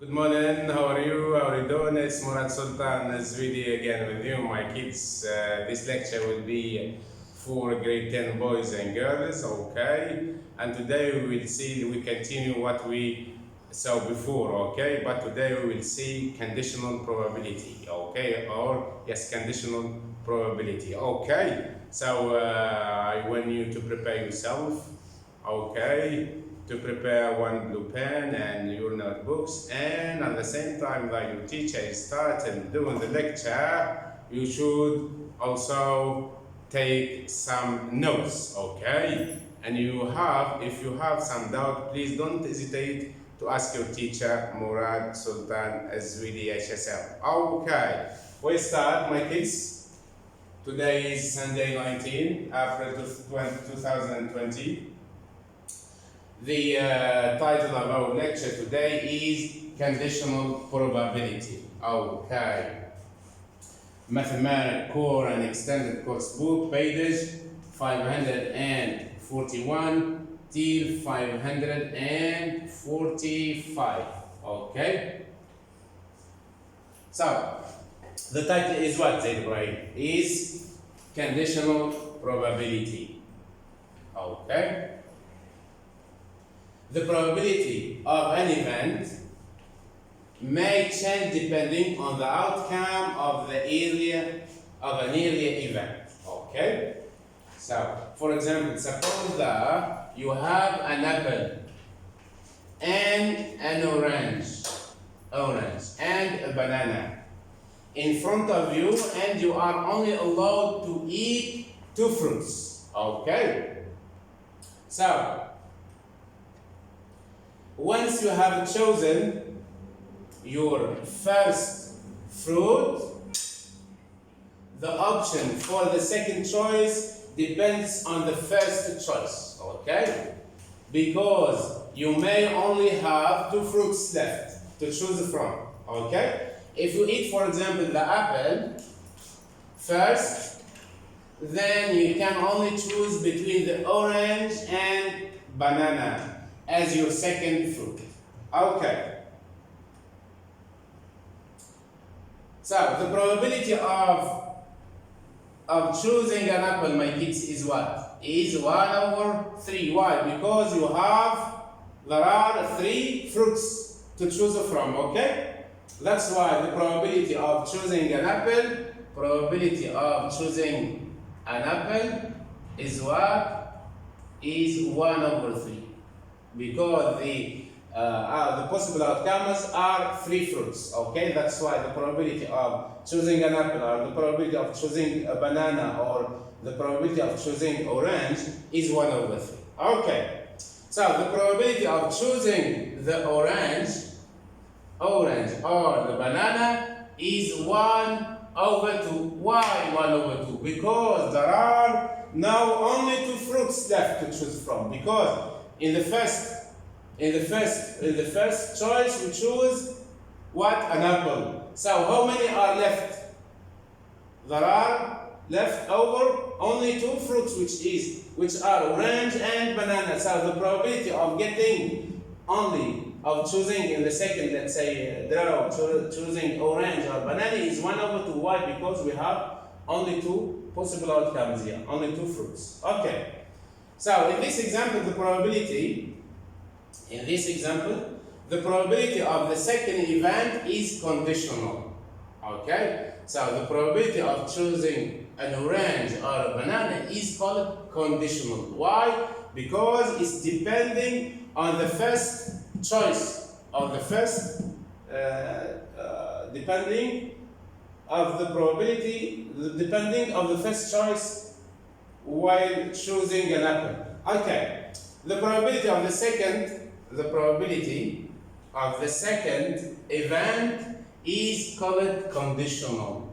Good morning, how are you? How are you doing? It's Murad Sultan Zwidi again with you, my kids. This lecture will be for grade 10 boys and girls, okay? And today we continue what we saw before, okay? But today we will see conditional probability, okay? Or, yes, conditional probability, okay? So I want you to prepare yourself, okay, to prepare one blue pen and your notebooks, and at the same time that your teacher is starting doing the lecture, you should also take some notes, okay? And if you have some doubt, please don't hesitate to ask your teacher, Murad Sultan Azwidi HSL. Okay, we start, my kids. Today is Sunday 19 April 2020. The title of our lecture today is Conditional Probability. Okay. Mathematics Core and Extended Course Book, pages 541 till 545. Okay. So, the title is what, Zaid Ibrahim? Is Conditional Probability. Okay. The probability of an event may change depending on the outcome of an earlier event. Okay? So, for example, suppose that you have an apple and an orange and a banana in front of you, and you are only allowed to eat two fruits. Okay? So, once you have chosen your first fruit, the option for the second choice depends on the first choice, okay? Because you may only have two fruits left to choose from, okay? If you eat, for example, the apple first, then you can only choose between the orange and banana as your second fruit. Okay. So the probability of choosing an apple, my kids, is what? Is 1/3. Why? Because there are three fruits to choose from, okay? That's why the probability of choosing an apple is what? Is 1/3. Because the possible outcomes are three fruits, okay? That's why the probability of choosing an apple, or the probability of choosing a banana, or the probability of choosing orange is 1/3. Okay, so the probability of choosing the orange or the banana is 1/2. Why 1/2? Because there are now only two fruits left to choose from. Because in the first choice we choose what? An apple. So how many are left? There are left over only two fruits, which are orange and banana. So the probability of choosing in the second, let's say, choosing orange or banana is 1/2. Why? Because we have only two possible outcomes here, only two fruits. Okay. So in this example, the probability of the second event is conditional. Okay? So the probability of choosing an orange or a banana is called conditional. Why? Because it's depending on the first choice, depending of the first choice while choosing an apple. Okay. The probability of the second event is called conditional.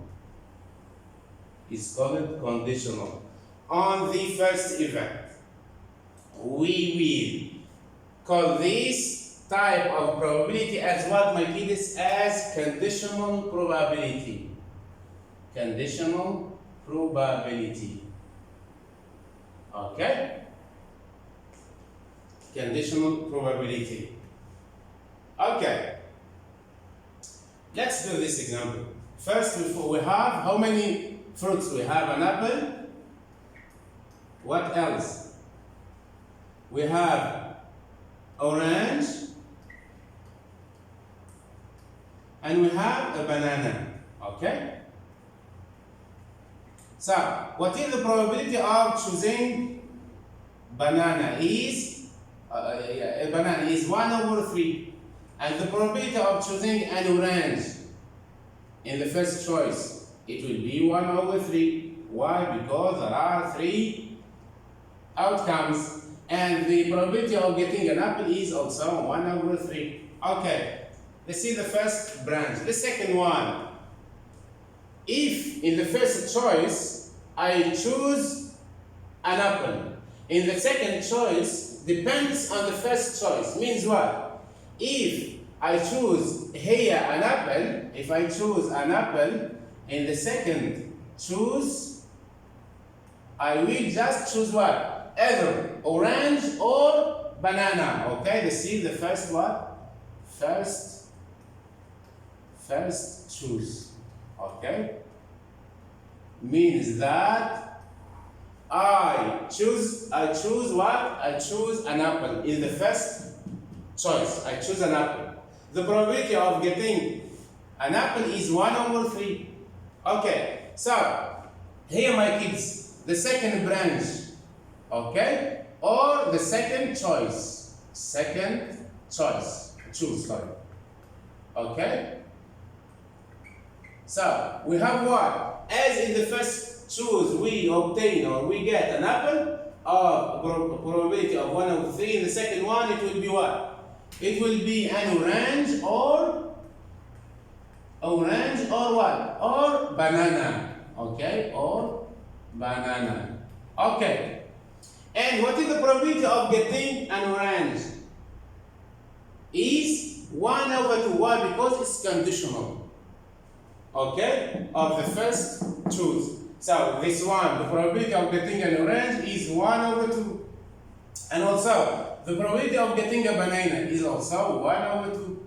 On the first event, we will call this type of probability as what, my kids? As conditional probability. Okay? Conditional probability. Okay. Let's do this example. First, we have how many fruits? We have an apple. What else? We have orange. And we have a banana. Okay? So, what is the probability of choosing banana? A banana is 1/3. And the probability of choosing an orange in the first choice, it will be 1/3. Why? Because there are 3 outcomes. And the probability of getting an apple is also 1/3. Okay, let's see the first branch. The second one. If in the first choice I choose an apple, in the second choice depends on the first choice. Means what? If I choose here an apple, if I choose an apple, in the second choose, I will just choose what? Either orange or banana. Okay, let's see the first what? First choose. Okay? Means that I choose what? I choose an apple. In the first choice, I choose an apple. The probability of getting an apple is 1/3. Okay, so here my kids, the second branch, okay, or the second choice. Choose, sorry. Okay? So we have what? As in the first choose, we obtain or we get an apple of probability of 1/3. In the second one, it will be what? It will be an orange or what? Or banana. Okay? Or banana. Okay. And what is the probability of getting an orange? Is 1/2. Why? Because it's conditional. Okay? Of the first choose. So this one, the probability of getting an orange is 1/2. And also, the probability of getting a banana is also 1/2.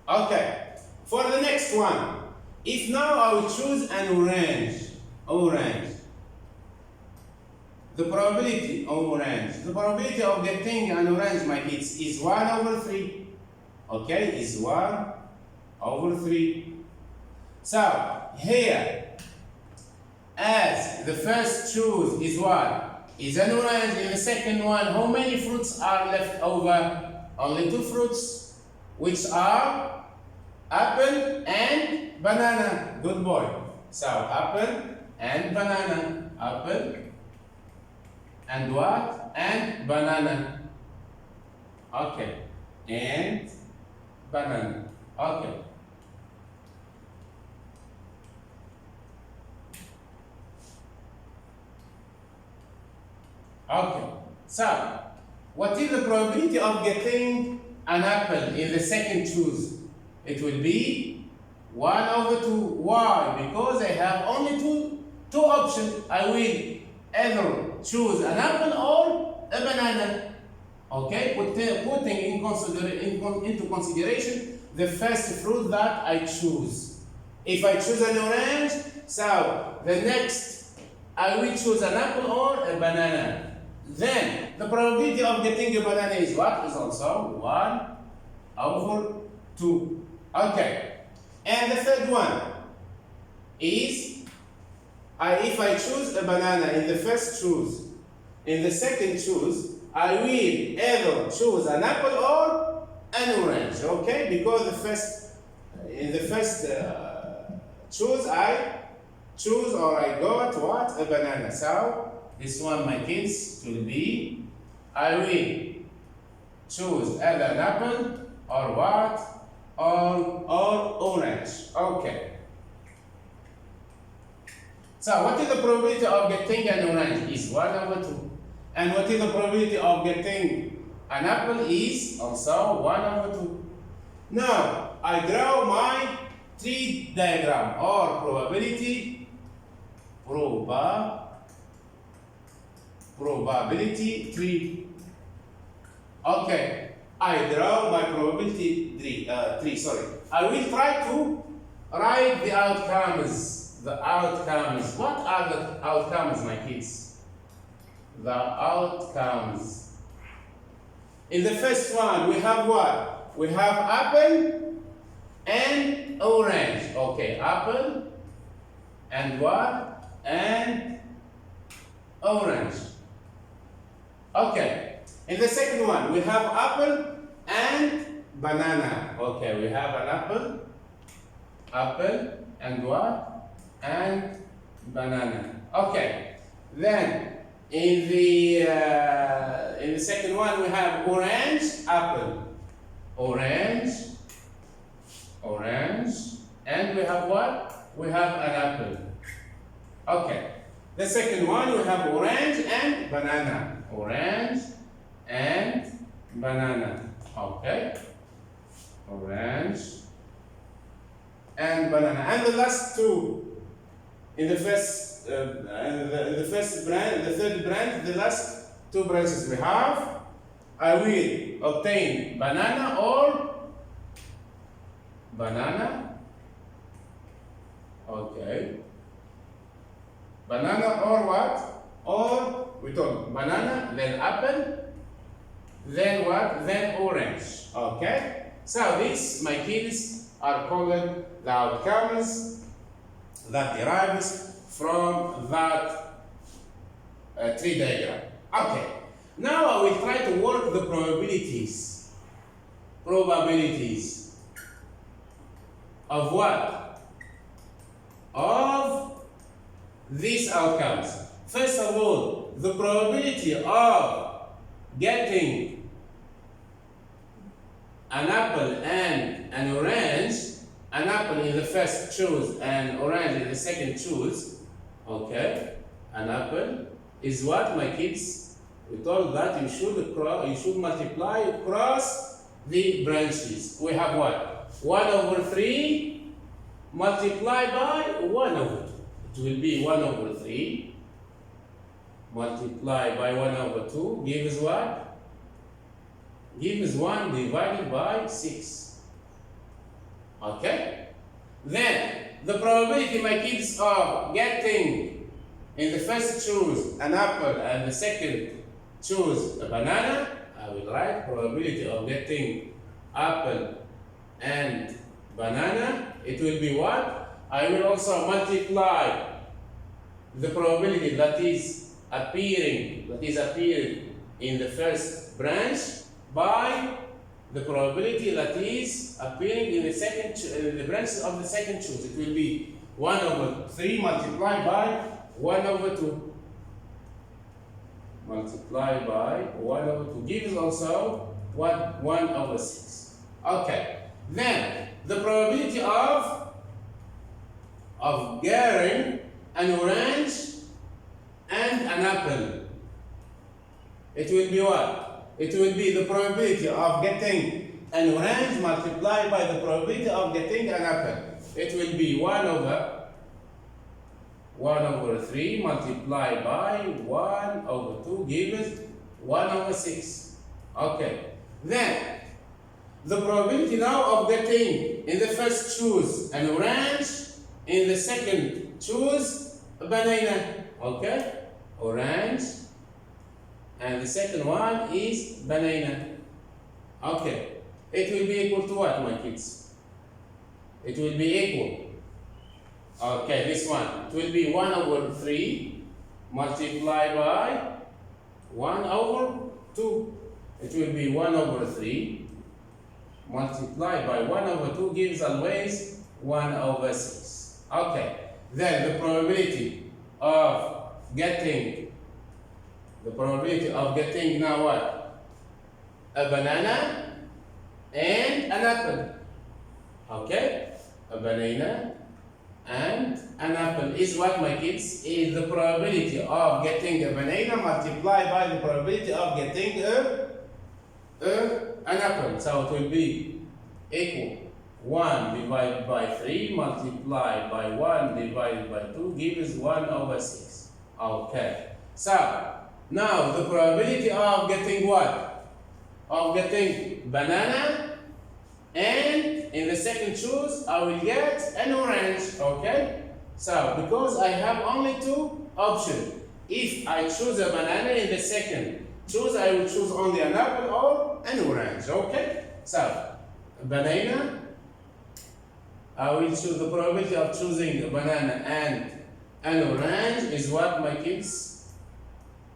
Okay. For the next one, if now I will choose an orange, the probability of getting an orange, my kids, is 1/3. Okay, is 1/3. So here, as the first choose is what? Is an orange. In the second one, how many fruits are left over? Only 2 fruits, which are apple and banana. Good boy. So apple and banana. Apple and what? And banana. Okay. And banana. Okay. Okay. So, what is the probability of getting an apple in the second choose? It will be 1/2. Why? Because I have only two options. I will either choose an apple or a banana. Okay, putting into consideration the first fruit that I choose. If I choose an orange, so the next I will choose an apple or a banana. Then the probability of getting a banana is what? Is also 1/2. Okay. And the third one is if I choose a banana in the first choose, in the second choose, I will either choose an apple or an orange. Okay? Because in the first choose, I choose or I got what? A banana. So this one, my kids, will be I will choose either an apple or what? Or orange. Okay. So what is the probability of getting an orange? Is 1/2. And what is the probability of getting an apple? Is also 1/2. Now I draw my tree diagram or probability tree. Okay. I draw my probability tree, sorry. I will try to write the outcomes. The outcomes. What are the outcomes, my kids? The outcomes. In the first one, we have what? We have apple and orange. Okay, apple and what? And orange. Okay. In the second one, we have apple and banana. Okay, we have an apple and what? And banana. Okay. Then in the second one, we have orange, apple, orange, and we have what? We have an apple. Okay. The second one, we have orange and banana. Orange and banana. Okay. Orange and banana. And the last two, in the first, the third branch, the last two branches we have, I will obtain banana or banana. Okay. Banana or what? Or we told banana, then apple, then what? Then orange. Okay? So these, my kids, are called the outcomes that derives from that tree diagram. Okay. Now I will try to work the probabilities. Probabilities of what? Of these outcomes. First of all, the probability of getting an apple and an orange, an apple in the first choose and orange in the second choose, okay, an apple is what, my kids? We told that you should multiply across the branches. We have what? 1 over 3 multiplied by 1 over 2. It will be 1 over 3 multiplied by 1 over 2 gives what? Gives 1 divided by 6. Okay? Then, the probability, my kids, of getting in the first choose an apple and the second choose a banana, I will write probability of getting apple and banana. It will be what? I will also multiply the probability that is appearing in the first branch by the probability that is appearing in the second the branches of the second choose. It will be 1 over 3 multiplied by 1 over 2. Multiplied by 1 over 2 gives also 1 over 6. Okay. Then the probability of getting an orange and an apple. It will be what? It will be the probability of getting an orange multiplied by the probability of getting an apple. It will be 1 over 3 multiplied by 1 over 2 gives 1 over 6. Okay. Then, the probability now of getting in the first choose an orange, in the second choose a banana. Okay? Orange. And the second one is banana. Okay. It will be equal to what, my kids? It will be equal. Okay, this one. It will be 1 over 3 multiplied by 1 over 2. It will be 1 over 3 multiplied by 1 over 2 gives always 1 over 6. Okay. Then the probability of getting now what? A banana and an apple. Okay? A banana and an apple is what, my kids? Is the probability of getting a banana multiplied by the probability of getting an apple. So it will be equal 1 divided by 3 multiplied by 1 divided by 2 gives 1 over 6. Okay. So, now the probability of getting what? Of getting banana, and in the second choose I will get an orange. Okay, so because I have only two options, if I choose a banana in the second choose, I will choose only an apple or an orange. Okay, so banana, I will choose the probability of choosing a banana and an orange is what, my kids?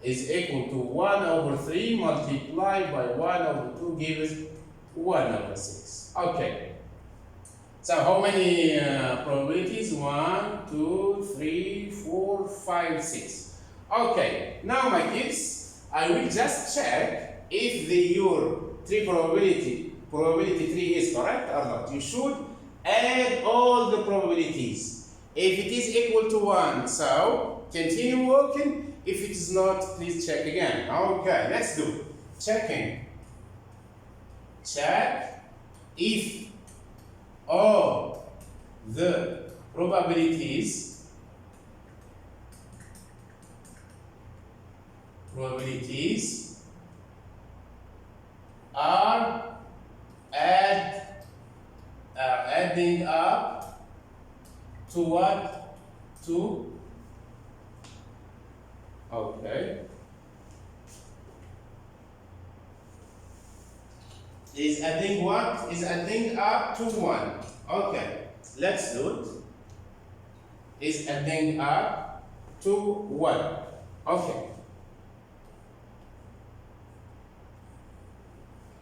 Is equal to 1 over 3 multiplied by 1 over 2 gives 1 over 6. Okay. So how many probabilities? 1, 2, 3, 4, 5, 6. Okay. Now, my kids, I will just check if your probability 3 is correct or not. You should add all the probabilities. If it is equal to 1, so continue working. If it is not, please check again. Okay, let's do checking. Check if all the probabilities are adding up to what? To okay. Is adding what? Is adding up to 1. Okay, let's do it. Is adding up to 1. Okay.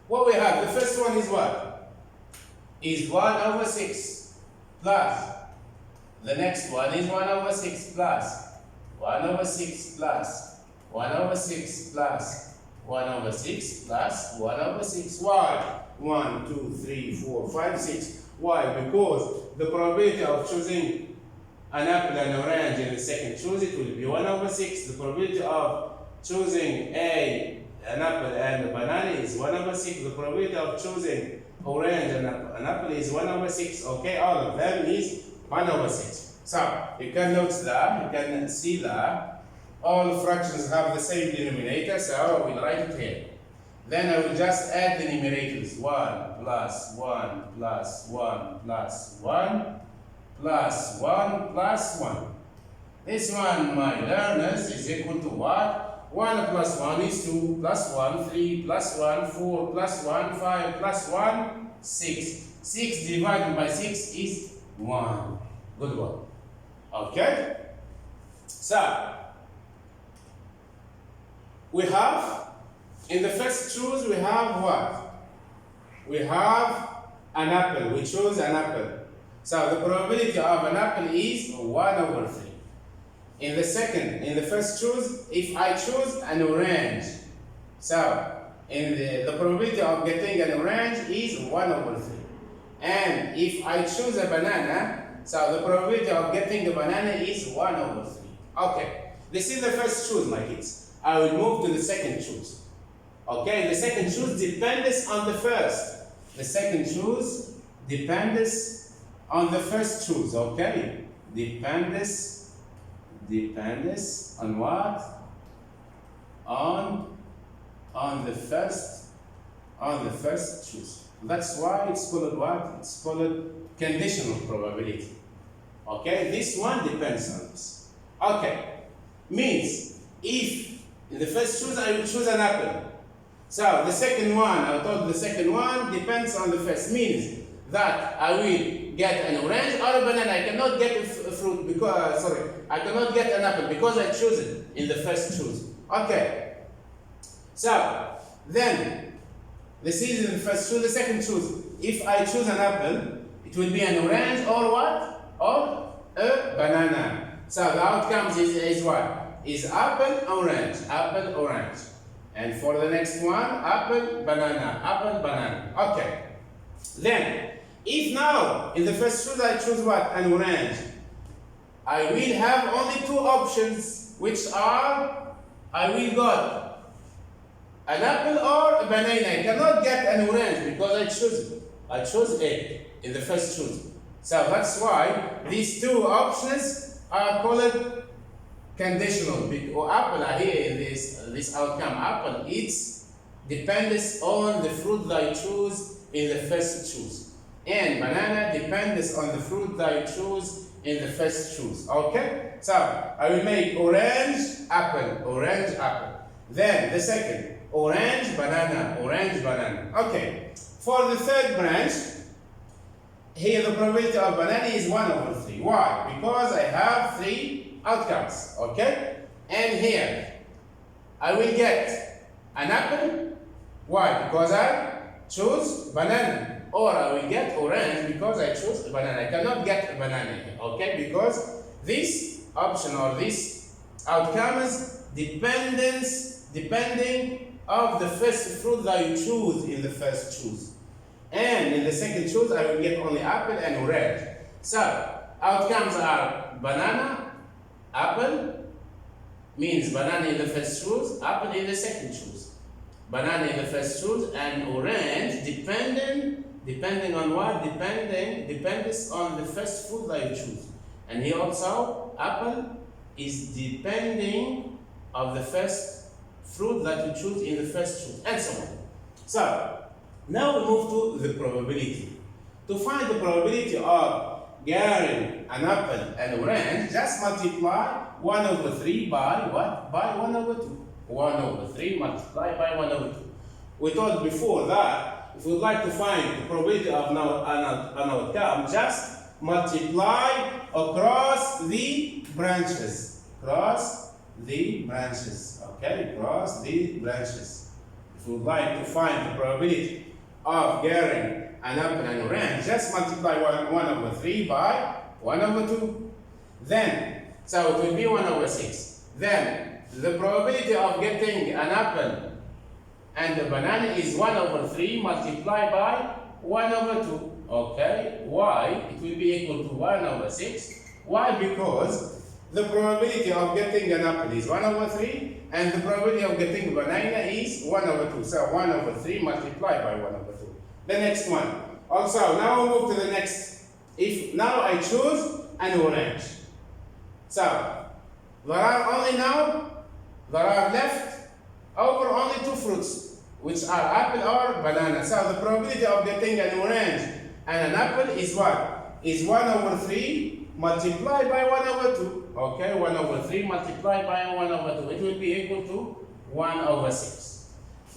What we have, the first one is what? Is 1 over 6 plus. The next one is 1 over 6 plus. 1 over 6 plus 1 over 6 plus 1 over 6 plus 1 over 6. Why? 1, 2, 3, 4, 5, 6. Why? Because the probability of choosing an apple and orange in the second choose it will be 1 over 6. The probability of choosing an apple and a banana is 1 over 6. The probability of choosing orange and an apple is 1 over 6. Okay, all of them is 1 over 6. So, you can notice that, you can see that all fractions have the same denominator, so I will write it here. Then I will just add the numerators. 1 plus 1 plus 1 plus 1 plus 1 plus 1. This one, my learners, is equal to what? 1 plus 1 is 2, plus 1, 3, plus 1, 4, plus 1, 5, plus 1, 6. 6 divided by 6 is 1. Good one. Okay? So, we have, in the first choose, we have what? We have an apple. We choose an apple. So, the probability of an apple is 1 over 3. In the first choose, if I choose an orange, so, in the probability of getting an orange is 1 over 3. And if I choose a banana, so the probability of getting a banana is 1 over 3. Okay, this is the first choose, my kids. I will move to the second choose. Okay, the second choose depends on the first. The second choose depends on the first choose. Okay, depends on what? On the first choose. That's why it's called what? It's called conditional probability. Okay, this one depends on this. Okay, means if in the first choose I will choose an apple. So the second one, I thought the second one depends on the first. Means that I will get an orange or a banana. I cannot get a fruit because, I cannot get an apple because I choose it in the first choose. Okay, so then this is in the first choose, the second choose. If I choose an apple, it will be an orange or what? Or a banana. So the outcomes is what? Is apple, orange, apple, orange. And for the next one, apple, banana. Okay. Then, if now in the first choose I choose what? An orange, I will have only two options, which are I will get an apple or a banana. I cannot get an orange because I choose it. I chose it in the first choose. So that's why these two options are called conditional. Or apple here in this outcome, apple, it's depends on the fruit that you choose in the first choose. And banana depends on the fruit that you choose in the first choose. Okay? So I will make orange, apple, orange, apple. Then the second, orange, banana, orange, banana. Okay. For the third branch, here the probability of banana is 1/3. Why? Because I have 3 outcomes. Okay? And here, I will get an apple. Why? Because I choose banana. Or I will get orange because I choose banana. I cannot get a banana here, okay? Because this option or this outcome is depending of the first fruit that you choose in the first choose. And in the second choose, I will get only apple and orange. So, outcomes are banana, apple, means banana in the first choose, apple in the second choose. Banana in the first choose and orange depending on what? Depends on the first fruit that you choose. And here also, apple is depending of the first fruit that you choose in the first choose, and so on. So, now we move to the probability. To find the probability of getting an apple and orange, just multiply 1/3 by what? By 1/2. 1/3 multiplied by 1/2. We told before that if we'd like to find the probability of an outcome, just multiply across the branches. Across the branches. Okay, across the branches. If we'd like to find the probability of getting an apple and orange, just multiply 1/3 by 1/2. Then, so it will be 1/6. Then, the probability of getting an apple and the banana is 1/3 multiplied by 1/2. Okay, why? It will be equal to 1/6. Why? Because the probability of getting an apple is 1/3 and the probability of getting a banana is 1/2. So 1/3 multiplied by 1/2. The next one. Also, now we move to the next. If now I choose an orange. So there are left over only 2 fruits, which are apple or banana. So the probability of getting an orange and an apple is what? Is 1/3 multiplied by 1/2. Okay, 1/3 multiplied by 1/2. It will be equal to 1/6.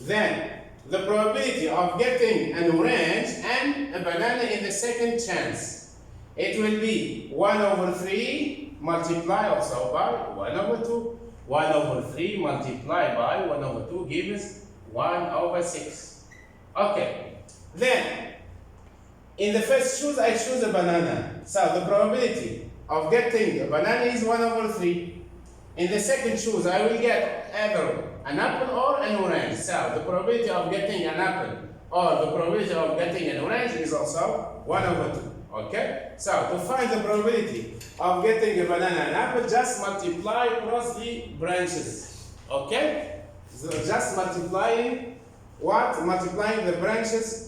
Then the probability of getting an orange and a banana in the second chance, it will be 1/3 multiplied also by 1/2. 1/3 multiplied by 1/2 gives 1/6. Okay. Then, in the first choose, I choose a banana. So the probability of getting a banana is 1/3. In the second choose, I will get either an apple or an orange. So the probability of getting an apple or the probability of getting an orange is also 1/2. Okay? So to find the probability of getting a banana and apple, just multiply across the branches. Okay? So just multiplying what? Multiplying the branches.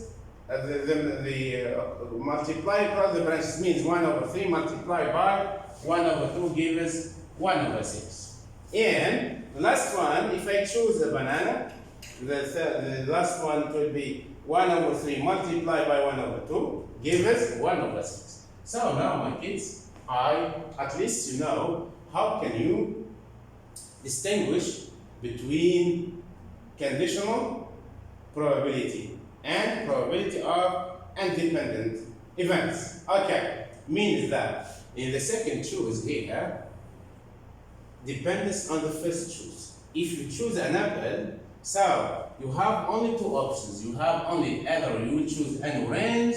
Multiply across the branches means 1/3 multiplied by 1/2 gives 1/6. And the last one, if I choose a banana, the last one will be 1/3 multiplied by 1/2 gives 1/6. So now, my kids, at least you know how can you distinguish between conditional probability and probability of independent events. Okay, means that in the second choose here depends on the first choose. If you choose an apple, so you have only 2 options. You have only either you will choose an orange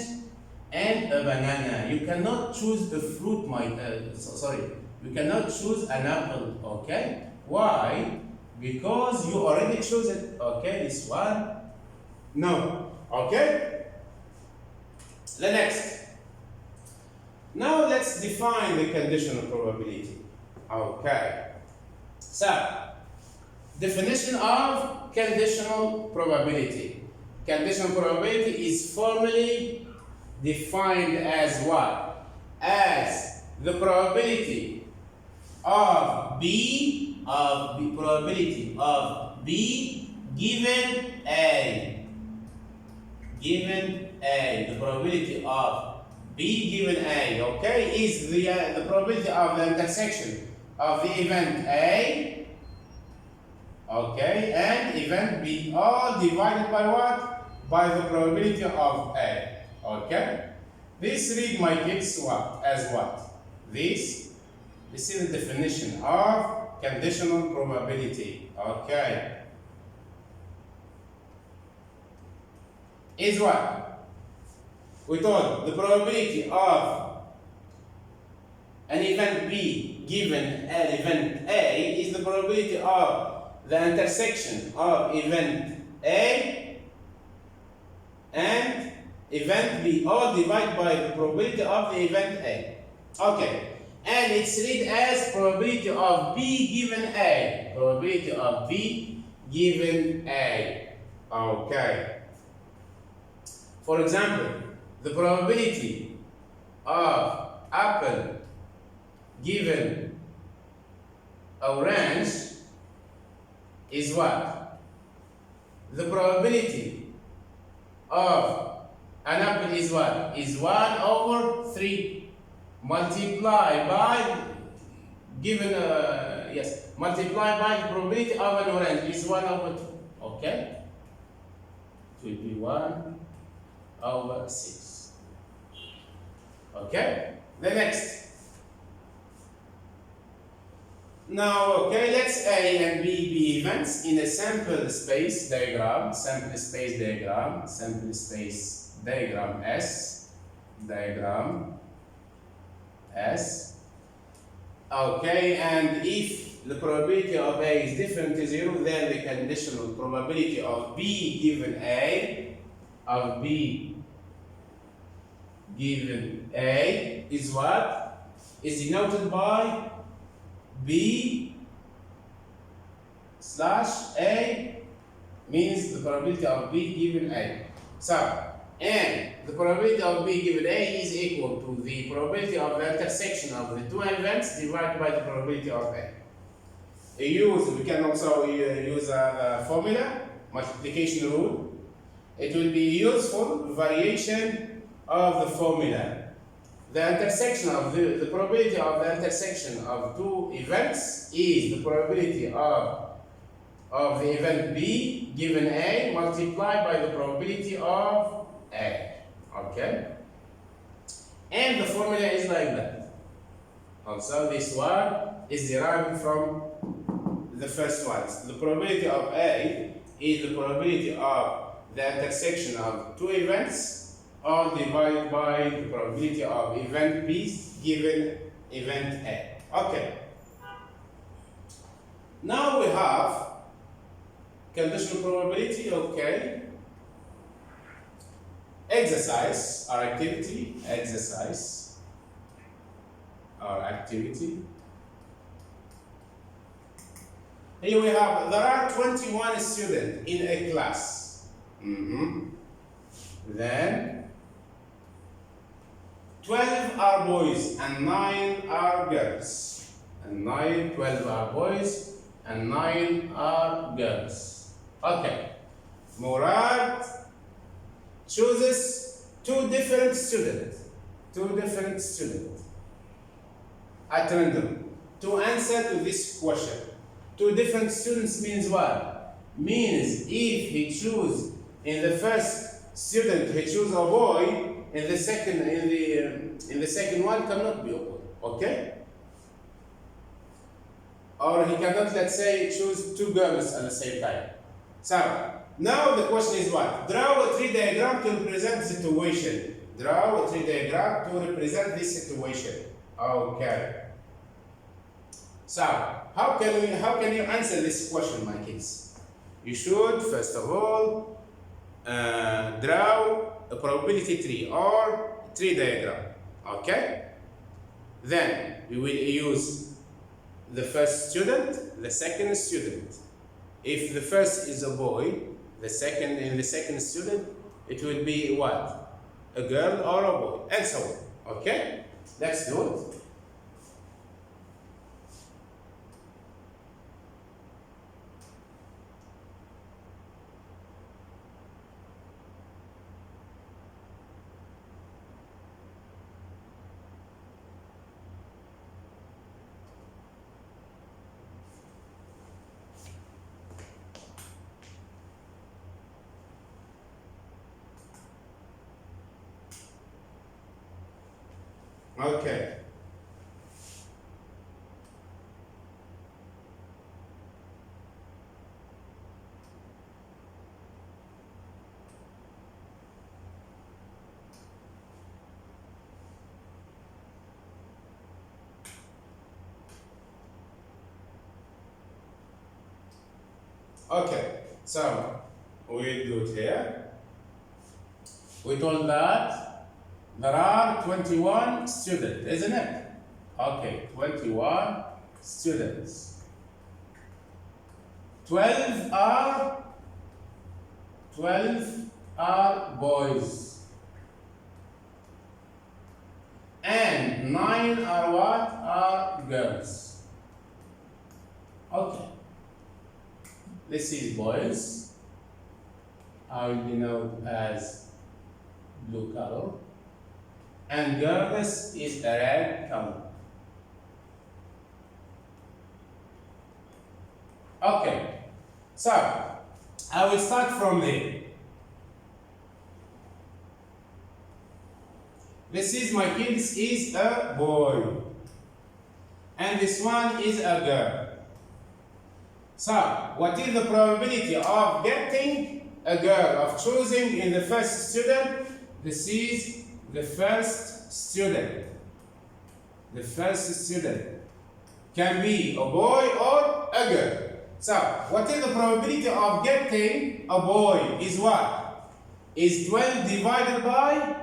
and a banana. You cannot choose the fruit, you cannot choose an apple, okay? Why? Because you already chose it, okay? This one, no, okay? The next. Now let's define the conditional probability, okay? So, definition of conditional probability. Conditional probability is formally defined as what? As the probability of B given A, given A, the probability of B given A, okay, is the probability of the intersection of the event A, okay, and event B, all divided by what? By the probability of A, okay? This read, my kids, what? As what? This is the definition of conditional probability, okay? Is what? We told the probability of an event B given an event A is the probability of the intersection of event A and event B, all divided by the probability of the event A. Okay, and it's read as probability of B given A. Probability of B given A. Okay. For example, the probability of apple given orange is what? The probability of an apple is what? Is 1 over 3 multiplied by multiplied by the probability of an orange is 1 over 2. Okay? It will be 1 over 6. Okay? The next. Now, okay, let's A and B be events in a sample space diagram, S, diagram S. Okay, and if the probability of A is different to 0, then the conditional probability of B given A, of B given A is what? Is denoted by B slash A, means the probability of B given A. So, and the probability of B given A is equal to the probability of the intersection of the two events divided by the probability of A. We can also use a formula, multiplication rule. It will be useful variation of the formula. The intersection of the probability of the intersection of two events is the probability of the event B given A multiplied by the probability of A. Okay? And the formula is like that. Also, this one is derived from the first one. So the probability of A is the probability of the intersection of two events, all divided by the probability of event B given event A. Okay. Now we have conditional probability, okay. Exercise, or activity, exercise, or activity. Here we have, there are 21 students in a class. Then 12 are boys and 9 are girls. 12 are boys and 9 are girls. Okay. Murad chooses two different students at random to answer to this question. Two different students means what? Means if he chooses in the first student he chooses a boy, in the second one cannot be a boy. Okay? Or he cannot, let's say, choose two girls at the same time. So now the question is what? Draw a tree diagram to represent the situation. Draw a tree diagram to represent this situation. Okay. So how can you answer this question, my kids? You should first of all draw a probability tree or tree diagram. Okay? Then we will use the first student, the second student. If the first is a boy, the second student, it will be what? A girl or a boy, and so on. Okay? Let's do it. Okay. Okay, so we do it here. We told that there are 21 students, isn't it? Okay, 21 students. 12 are 12 are boys. And 9 are what? Are girls. Okay. This is boys. I will denote as blue color. And girls is a red color. Okay. So, I will start from there. This is my kids is a boy. And this one is a girl. So, what is the probability of getting a girl, of choosing in the first student? This is the first student. The first student can be a boy or a girl. So, what is the probability of getting a boy is what? Is 12 divided by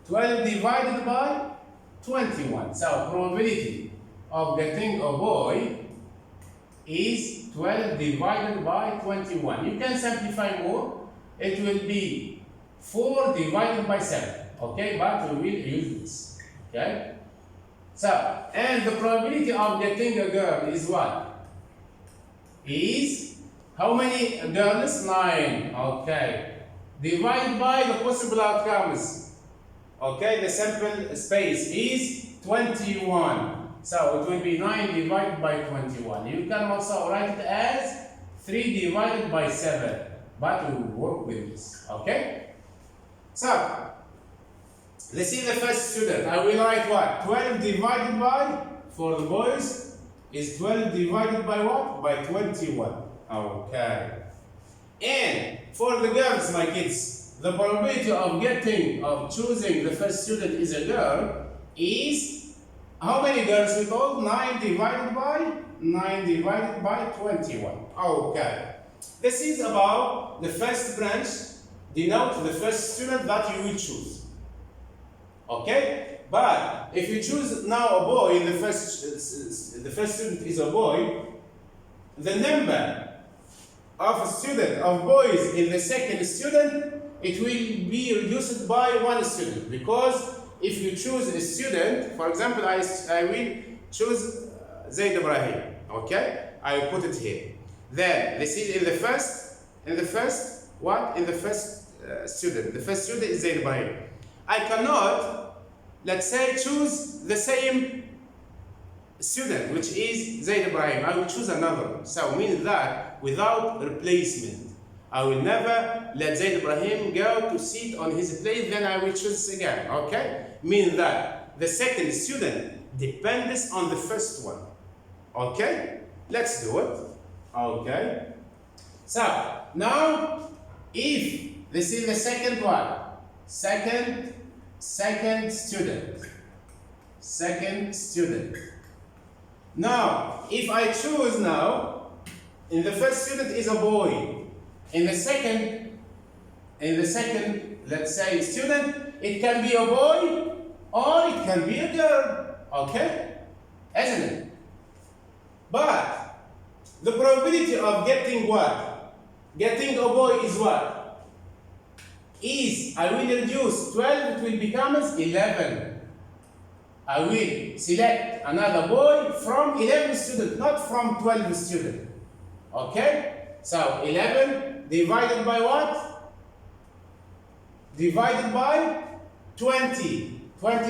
21. So, probability of getting a boy is 12 divided by 21. You can simplify more. It will be 4 divided by 7. Okay, but we will use this. Okay? So, and the probability of getting a girl is what? Is how many girls? 9. Okay. Divided by the possible outcomes. Okay, the sample space is 21. So it will be 9 divided by 21. You can also write it as 3 divided by 7. But we will work with this. Okay? So, let's see the first student. I will write what? 12 divided by, for the boys, is 12 divided by what? By 21. Okay. And for the girls, my kids, the probability of choosing the first student is a girl is how many girls we told? 9 divided by 21. Okay. This is about the first branch, denote the first student that you will choose. Okay? But if you choose now a boy, the first student is a boy, the number of student of boys in the second student, it will be reduced by 1 student, because if you choose a student, for example, I will choose Zaid Ibrahim. Okay, I will put it here. Then this is in the first student. The first student is Zaid Ibrahim. I cannot, let's say, choose the same student, which is Zaid Ibrahim. I will choose another one. So means that without replacement, I will never let Zaid Ibrahim go to sit on his place, then I will choose again. Okay? Means that the second student depends on the first one. Okay? Let's do it. Okay? So, now, if this is the second one, second student. Second student. Now, if I choose now, in the first student is a boy. In the second, let's say, student, it can be a boy or it can be a girl. Okay? Isn't it? But the probability of getting what? Getting a boy is what? Is, I will reduce 12, it will become 11. I will select another boy from 11 students, not from 12 students. Okay? So 11 divided by what? Divided by 20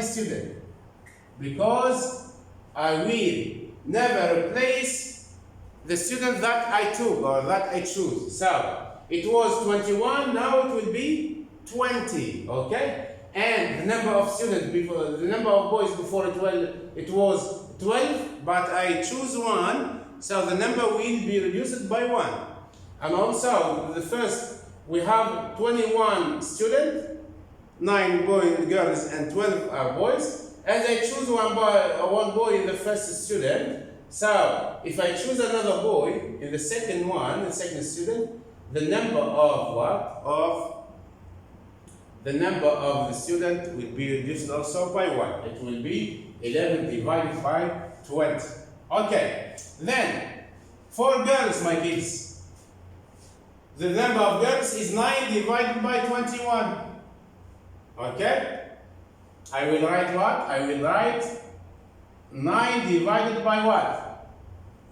students. Because I will never replace the student that I took or that I choose. So it was 21, now it will be 20. Okay? And the number of students before, the number of boys before it was 12, but I choose 1, so the number will be reduced by 1. And also, the first, we have 21 students, 9 girls and 12 are boys, and I choose one boy in the first student. So, if I choose another boy in the second one, the second student, the number of the number of the student will be reduced also by 1. It will be 11 divided by 20. Okay, then for girls, my kids, the number of girls is 9 divided by 21. Okay, I will write what? I will write 9 divided by what?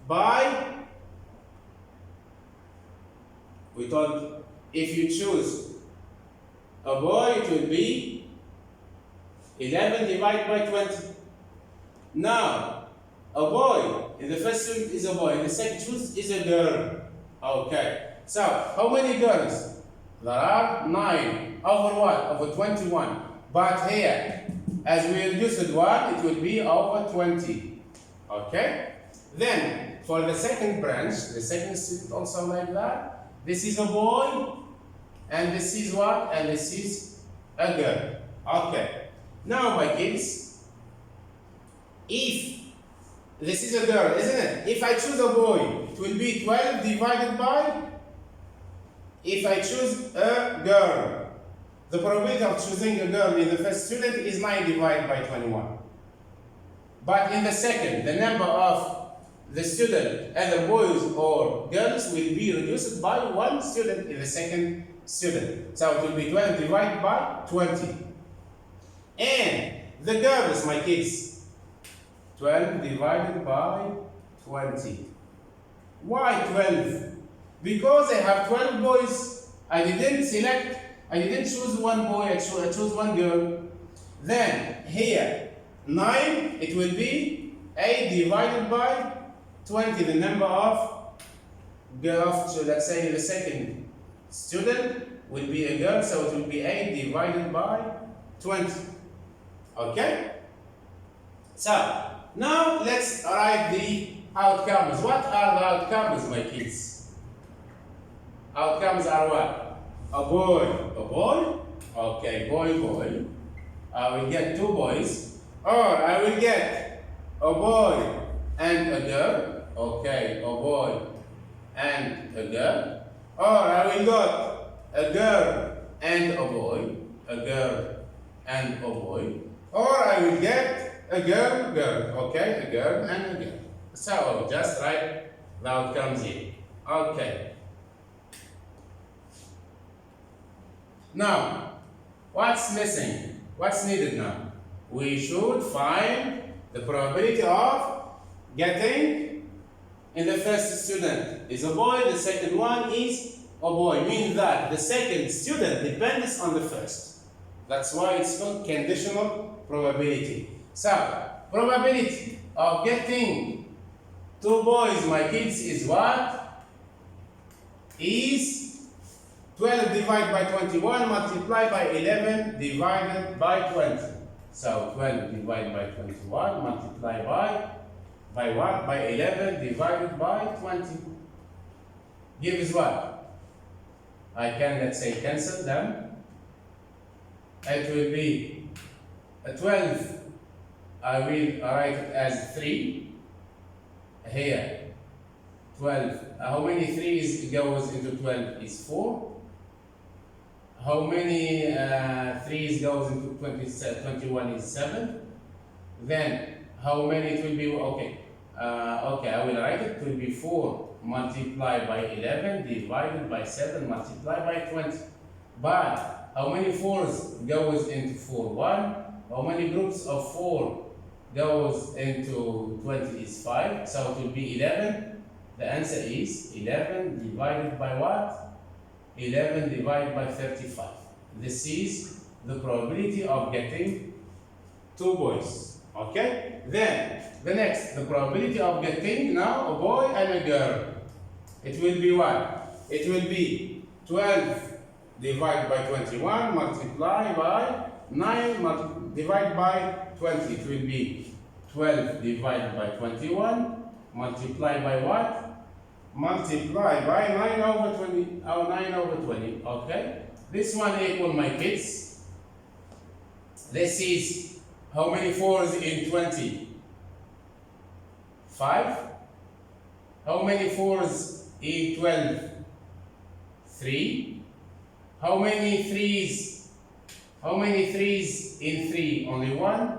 By, we told if you choose a boy, it will be 11 divided by 20. Now, a boy, in the first choose is a boy, in the second choose is a girl. Okay, so how many girls? There are 9. Over what? Over 21. But here, as we reduced 1, it will be over 20. Okay? Then, for the second branch, the second student also like that. This is a boy. And this is what? And this is a girl. Okay. Now, my kids, if this is a girl, isn't it? If I choose a boy, it will be 12 divided by, if I choose a girl, the probability of choosing a girl in the first student is 9 divided by 21. But in the second, the number of the student, either boys or girls, will be reduced by 1 student in the second student. So it will be 12 divided by 20. And the girls, my kids, 12 divided by 20. Why 12? Because I have 12 boys. I didn't choose 1 boy, I chose 1 girl. Then here, 9, it will be 8 divided by 20, the number of girls, so let's say the second student will be a girl, so it will be 8 divided by 20. Okay? So, now let's write the outcomes. What are the outcomes, my kids? Outcomes are what? A boy, okay, boy. I will get 2 boys, or I will get a boy and a girl, okay, a boy and a girl, or I will get a girl and a boy, a girl and a boy, or I will get a girl, okay, a girl and a girl. So I'll just write the outcomes here. Okay. Now, what's missing? What's needed now? We should find the probability of getting in the first student is a boy, the second one is a boy. Means that the second student depends on the first. That's why it's called conditional probability. So, probability of getting 2 boys, my kids, is what? Is 12 divided by 21 multiplied by 11 divided by 20. So 12 divided by 21 multiplied by what? By 11 divided by 20. Gives what? I can, let's say, cancel them. It will be 12. I will write it as 3. Here, 12. How many 3's goes into 12 is 4. How many 3's goes into 21 is 7. Then, how many it will be? Okay, I will write it. It will be 4 multiplied by 11 divided by 7 multiplied by 20. But how many 4's goes into 4? 1. How many groups of 4 goes into 20 is 5. So it will be 11. The answer is 11 divided by what? 11 divided by 35. This is the probability of getting 2 boys. Okay? Then, the next, the probability of getting now a boy and a girl. It will be what? It will be 12 divided by 21 multiplied by 9 divided by 20. It will be 12 divided by 21. Multiply by what? Multiply by 9 over 20. Oh, 9 over 20. Okay. This one equal, my kids. This is how many 4s in 20? 5. How many 4s in 12? 3. How many 3s? How many 3s in 3? Only 1.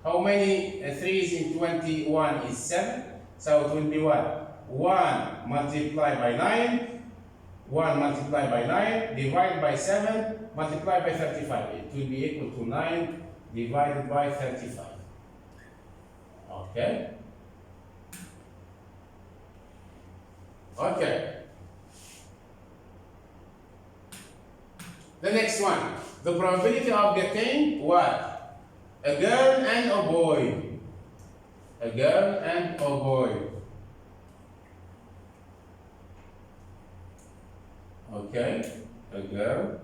How many 3s in 21 is 7? So it will be what? 1 multiplied by 9. 1 multiplied by 9 divided by 7 multiplied by 35. It will be equal to 9 divided by 35. Okay? Okay. The next one. The probability of getting what? A girl and a boy. A girl and a boy. Okay. A girl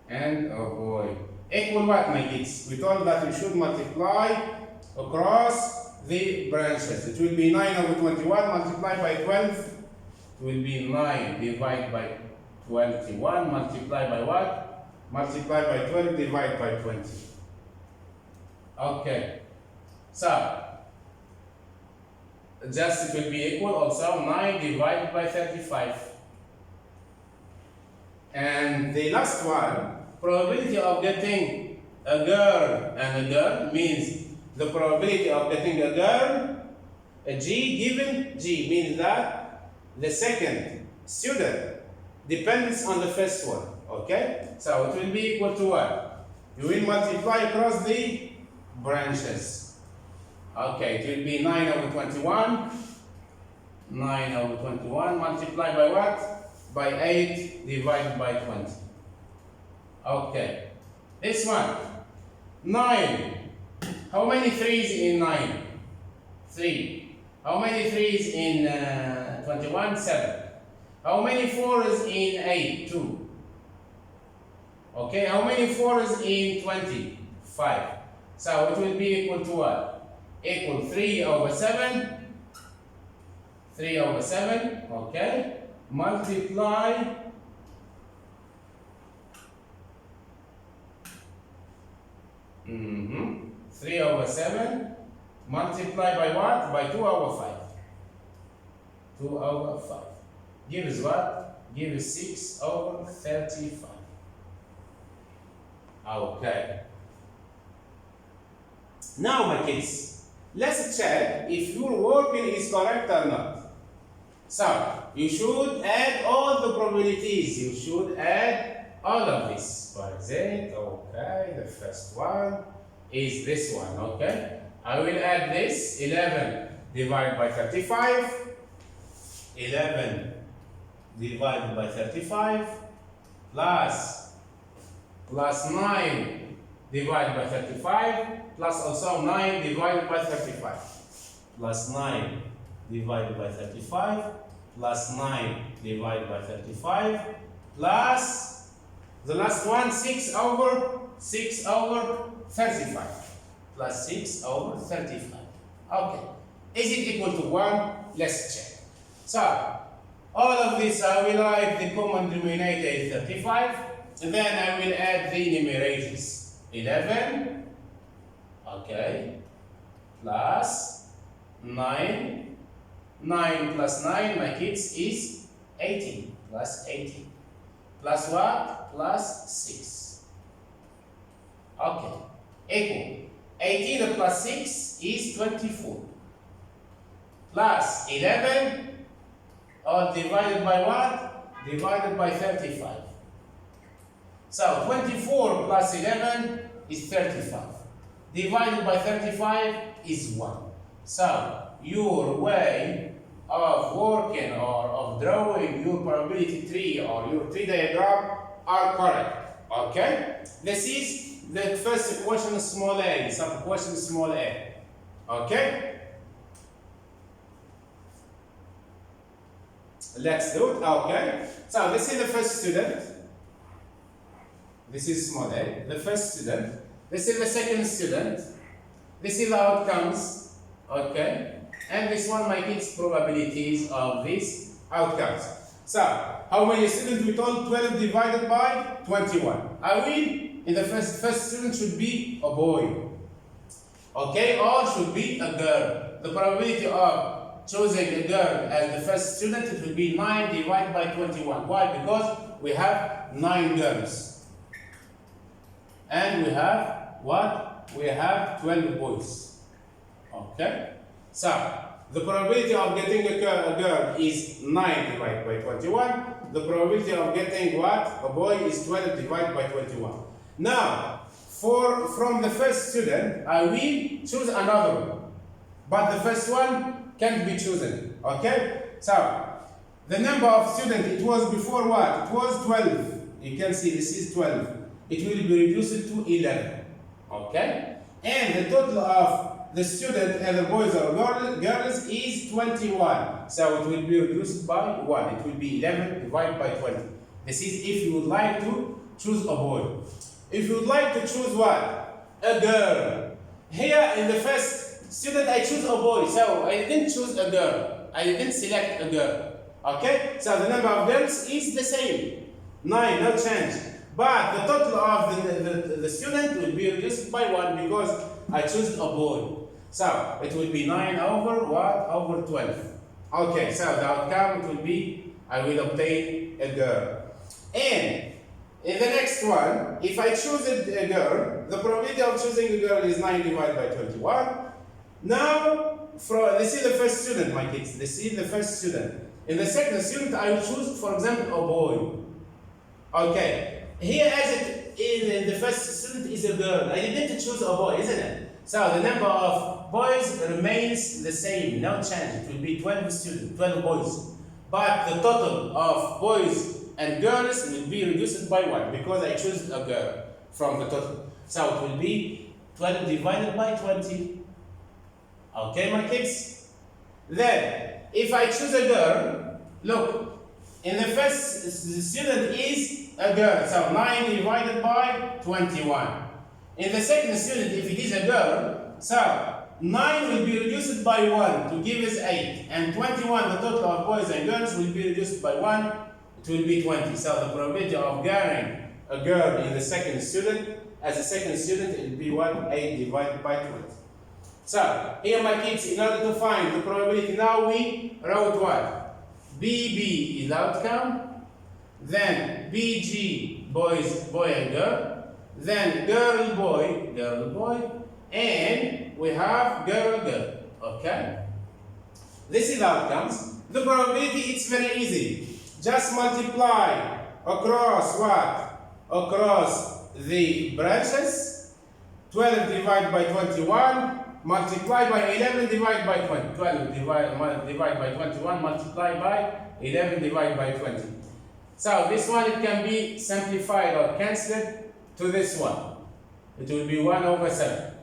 and a boy. Equal what, my kids? We told that we should multiply across the branches. It will be 9 over 21 multiplied by 12. It will be 9 divided by 21 multiplied by what? Multiplied by 12 divided by 20. Okay. So, just it will be equal also 9 divided by 35. And the last one, probability of getting a girl and a girl means the probability of getting a girl, a G given G means that the second student depends on the first one. Okay? So it will be equal to what? You will multiply across the branches. Okay, it will be 9 over 21. 9 over 21 multiplied by what? By 8 divided by 20. Okay. This one. 9. How many 3s in 9? 3. How many 3s in 21? 7. How many 4s in 8? 2. Okay, how many 4s in 20? 5. So it will be equal to what? Equal 3 over 7. 3 over 7, okay? Multiply 3 over 7 multiply by what? By 2 over 5. 2 over 5. Gives what? Gives 6 over 35. Okay. Now, my kids, let's check if your working is correct or not. So, you should add all the probabilities. You should add all of this. For example, okay, the first one is this one, okay? I will add this, 11 divided by 35. 11 divided by 35 plus 9 divided by 35 plus also 9 divided by 35 plus 9 divided by 35 plus 9 divided by 35 plus the last one 6 over 35 plus 6 over 35. Okay. Is it equal to 1? Let's check. So, all of this I will write the common denominator is 35. And then I will add the numerators. 11, okay, plus 9. 9 plus 9, my kids, is 18. Plus 18. Plus what? Plus 6. Okay. Equal. 18 plus 6 is 24. Plus 11, or divided by what? Divided by 35. So 24 plus 11 is 35. Divided by 35 is 1. So your way of working or of drawing your probability tree or your tree diagram are correct. Okay? This is the first equation small a, some equation small a. Okay? Let's do it. Okay. So this is the first student. This is small a, the first student. This is the second student. This is the outcomes, okay? And this one, my kids, probabilities of these outcomes. So, how many students we told? 12 divided by 21. I will, in the first student should be a boy, okay? Or should be a girl. The probability of choosing a girl as the first student, it will be 9 divided by 21. Why? Because we have 9 girls. And we have what? We have 12 boys. Okay? So, the probability of getting a girl is 9 divided by 21. The probability of getting what? A boy is 12 divided by 21. Now, from the first student, I will choose another one. But the first one can't be chosen. Okay? So, the number of students, it was before what? It was 12. You can see this is 12. It will be reduced to 11. Okay? And the total of the student, either boys or girls, is 21. So it will be reduced by 1. It will be 11 divided by 20. This is if you would like to choose a boy. If you would like to choose what? A girl. Here in the first student, I choose a boy. So I didn't choose a girl. I didn't select a girl. Okay? So the number of girls is the same. 9, no change. But the total of the student will be reduced by 1 because I choose a boy. So it will be 9 over what? Over 12. Okay, so the outcome will be I will obtain a girl. And in the next one, if I choose a girl, the probability of choosing a girl is 9 divided by 21. Now, this is the first student, my kids. This is the first student. In the second student, I will choose, for example, a boy. Okay. Here, as it is in the first student is a girl. I didn't choose a boy, isn't it? So the number of boys remains the same, no change. It will be 12 students, 12 boys. But the total of boys and girls will be reduced by 1 because I choose a girl from the total. So it will be 12 divided by 20. Okay, my kids? Then, if I choose a girl, look, in the first student is a girl, so 9 divided by 21. In the second student, if it is a girl, so 9 will be reduced by 1 to give us 8. And 21, the total of boys and girls, will be reduced by 1, it will be 20. So the probability of getting a girl in the second student, as a second student, it will be 1, 8 divided by 20. So, here my kids, in order to find the probability, now we wrote what? BB is outcome. Then BG, boys, boy and girl. Then girl, boy, and we have girl. Okay? This is outcomes. The probability, it's very easy. Just multiply across what? Across the branches. 12 divided by 21. Multiply by 11 divided by 20. 12 divided by 21. Multiply by 11 divided by 20. So this one, it can be simplified or cancelled to this one. It will be 1 over 7.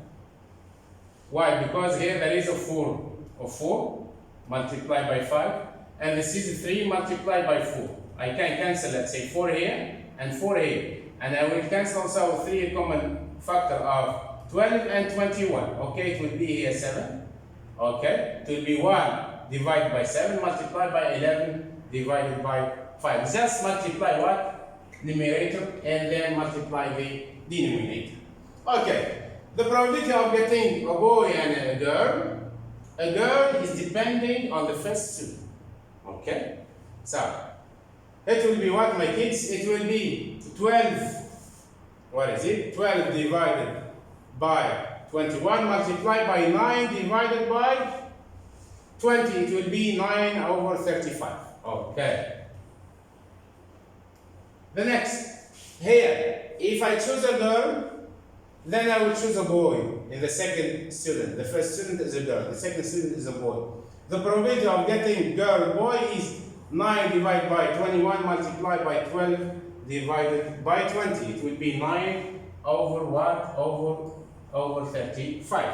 Why? Because here there is a 4. A 4 multiplied by 5. And this is 3 multiplied by 4. I can cancel, let's say, 4 here and 4 here. And I will cancel also 3 common factor of 12 and 21. Okay, it will be here 7. Okay, it will be 1 divided by 7 multiplied by 11 divided by 5. Just multiply what? Numerator and then multiply the denominator. Okay, the probability of getting a boy and a girl is depending on the first student. Okay, so it will be what, my kids? It will be 12. What is it? 12 divided by 21 multiplied by 9 divided by 20. It will be 9 over 35. Okay. The next, here, if I choose a girl, then I will choose a boy in the second student. The first student is a girl, the second student is a boy. The probability of getting girl, boy is 9 divided by 21 multiplied by 12 divided by 20. It will be 9 over what? Over 35.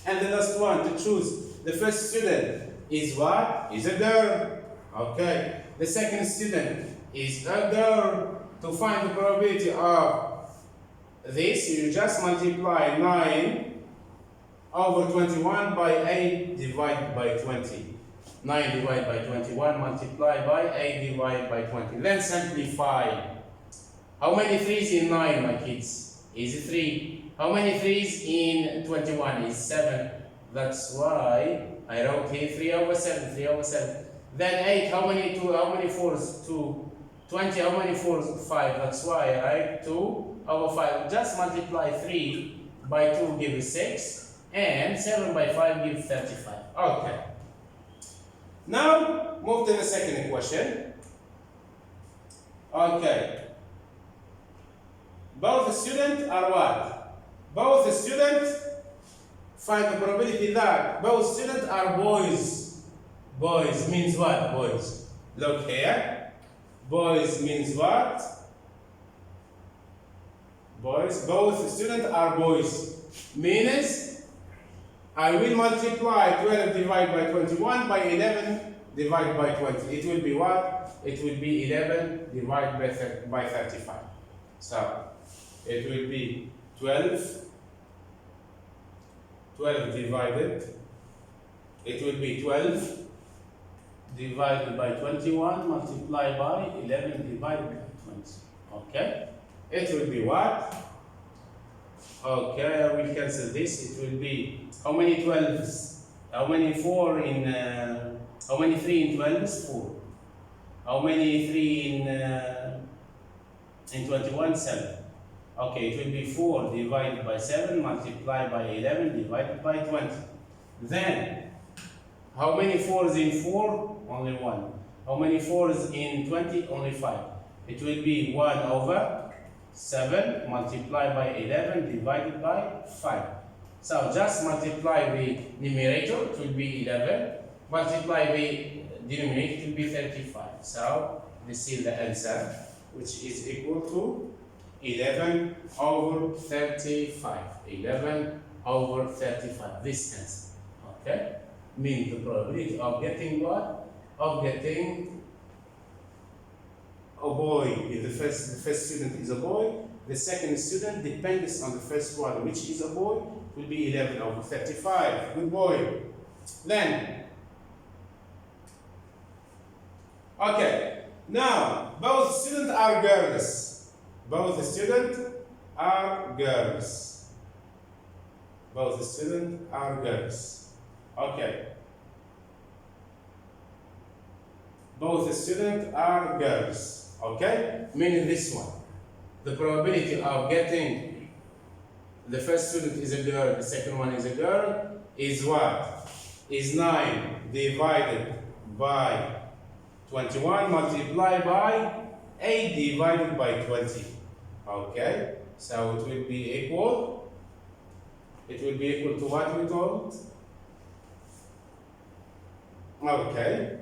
And the last one to choose, the first student is what? Is a girl. Okay. The second student is a girl. To find the probability of this, you just multiply 9 over 21 by 8 divided by 20. 9 divided by 21 multiplied by 8 divided by 20. Then simplify. How many 3's in 9, my kids? Is 3. How many 3's in 21? Is 7. That's why I wrote here 3 over 7, 3 over 7. Then 8, how many 4's? 2. 20, how many 4's? 5. That's why I write 2 over 5. Just multiply 3 by 2 gives 6. And 7 by 5 gives 35. Okay. Now, move to the second question. Okay. Both students are what? Both students, find the probability that both students are boys. Boys means what? Boys. Look here. Boys means what? Boys. Both students are boys. Means I will multiply 12 divided by 21 by 11 divided by 20. It will be what? It will be 11 divided by 35. So, it will be 12 divided. It will be 12 divided by 21 multiplied by 11 divided by 20. Okay? It will be what? Okay, I will cancel this. It will be how many 12s? How many 4 in how many 3 in 12s? 4. How many 3 in 21? 7. Okay, it will be 4 divided by 7 multiplied by 11 divided by 20. Then how many 4's in 4? Only 1. How many 4's in 20? Only 5. It will be 1 over 7 multiplied by 11 divided by 5. So just multiply the numerator, it will be 11. Multiply the denominator, it will be 35. So this is the answer, which is equal to 11 over 35. 11 over 35. This answer. Okay? Means the probability of getting what? Of getting a boy. If the first student is a boy, the second student depends on the first one, which is a boy, will be 11 over 35. Good boy. Then, okay, now both students are girls. Both students are girls. Both students are girls. Okay. Both students are girls. Okay? Meaning this one. The probability of getting the first student is a girl, the second one is a girl, is what? Is 9 divided by 21 multiplied by 8 divided by 20. Okay? So it will be equal. It will be equal to what we told? Okay.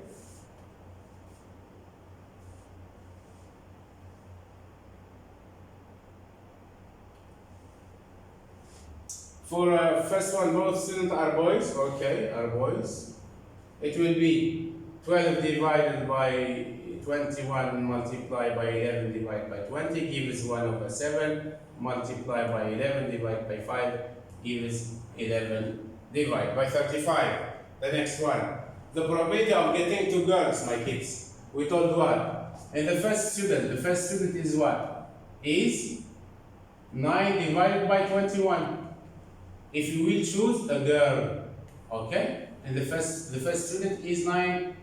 For first one, both students are boys. Okay, are boys. It will be 12 divided by 21 multiplied by 11 divided by 20 gives 1 over 7 multiplied by 11 divided by 5 gives 11 divided by 35. The next one. The probability of getting 2 girls, my kids. We told what? And the first student is what? Is 9 divided by 21. If you will choose a girl, okay? And the first student is 9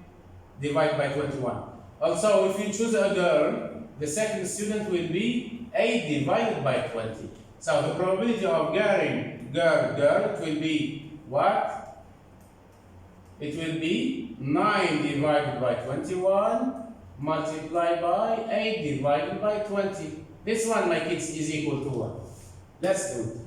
divided by 21. Also, if you choose a girl, the second student will be 8 divided by 20. So the probability of getting girl, it will be what? It will be 9 divided by 21 multiplied by 8 divided by 20. This one, my kids, is equal to what? Let's do it.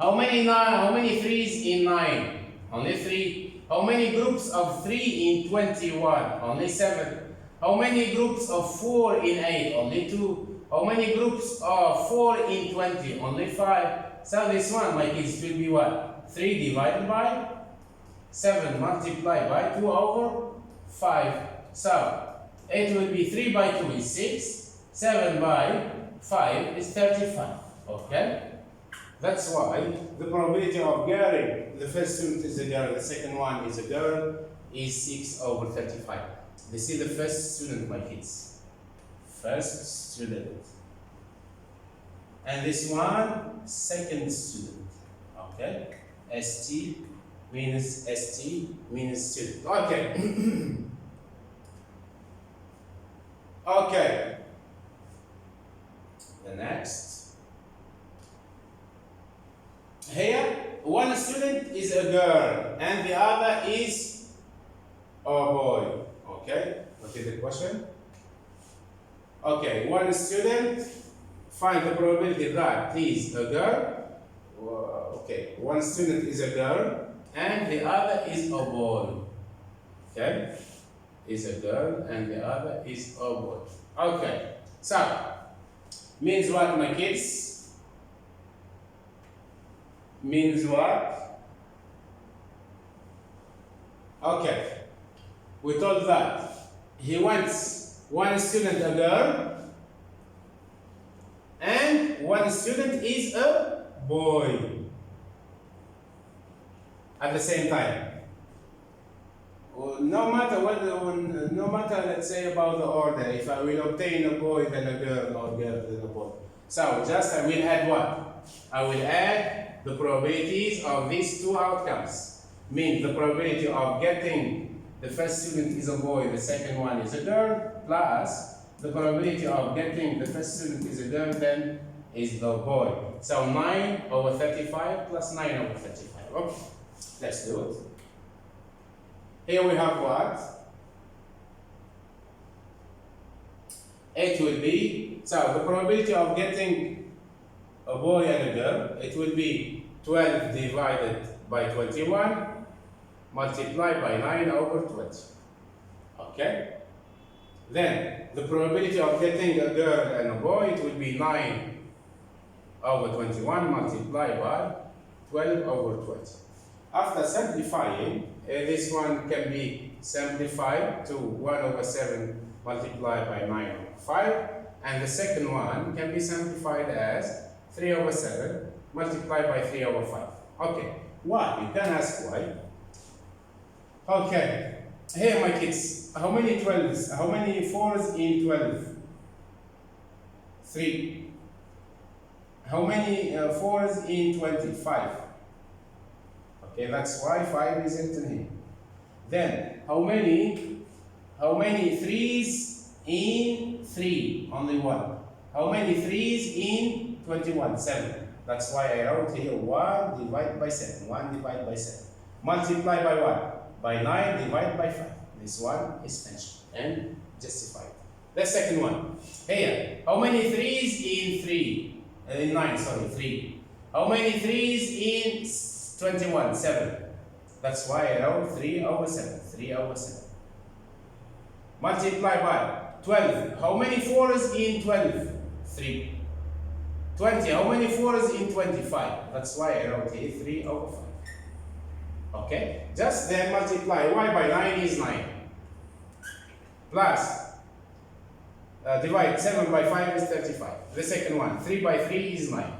How many 3's in 9? Only 3. How many groups of 3 in 21? Only 7. How many groups of 4 in 8? Only 2. How many groups of 4 in 20? Only 5. So this one, my kids, will be what? 3 divided by 7 multiplied by 2 over 5. So it will be 3 by 2 is 6. 7 by 5 is 35. Okay? That's why the probability of getting the first student is a girl, the second one is a girl, is 6 over 35. This is the first student, my kids. First student. And this one, second student. Okay? ST means student. Okay. Okay. The next. Here, one student is a girl and the other is a boy. Okay? What is the question? Okay, one student, find the probability that he is a girl. Okay, one student is a girl and the other is a boy. Okay? Is a girl and the other is a boy. Okay, so means what, my kids? Means what? Okay, we told that he wants one student a girl and one student is a boy at the same time. No matter what, no matter, let's say, about the order, if I will obtain a boy then a girl or girl then a boy. So just I will add what? I will add the probabilities of these two outcomes. Means the probability of getting the first student is a boy, the second one is a girl, plus the probability of getting the first student is a girl, then is the boy. So 9 over 35 plus 9 over 35. Okay, let's do it. Here we have what? It will be, so the probability of getting a boy and a girl, it will be 12 divided by 21 multiplied by 9 over 20. Okay? Then the probability of getting a girl and a boy, it will be 9 over 21 multiplied by 12 over 20. After simplifying, this one can be simplified to 1 over 7 multiplied by 9 over 5, and the second one can be simplified as 3 over 7 multiplied by 3 over 5. Okay, why? You can ask why. Okay, here my kids, how many 12s? How many 4s in 12? 3. How many 4s in 25? Okay, that's why 5 is written here. Then, how many 3s in 3? Only 1. How many 3s in 21? 7. That's why I wrote here 1 divided by 7. 1 divided by 7. Multiply by what? By 9 divided by 5. This one is finished and justified. The second one. Here, how many 3s in 3? In 9, sorry, 3. How many 3s in 21? 7. That's why I wrote 3 over 7. 3 over 7. Multiply by 12. How many 4s in 12? 3. 20. How many 4s in 25? That's why I wrote here 3 over 5. Okay? Just then multiply. Y by 9 is 9. Plus, divide 7 by 5 is 35. The second one. 3 by 3 is 9.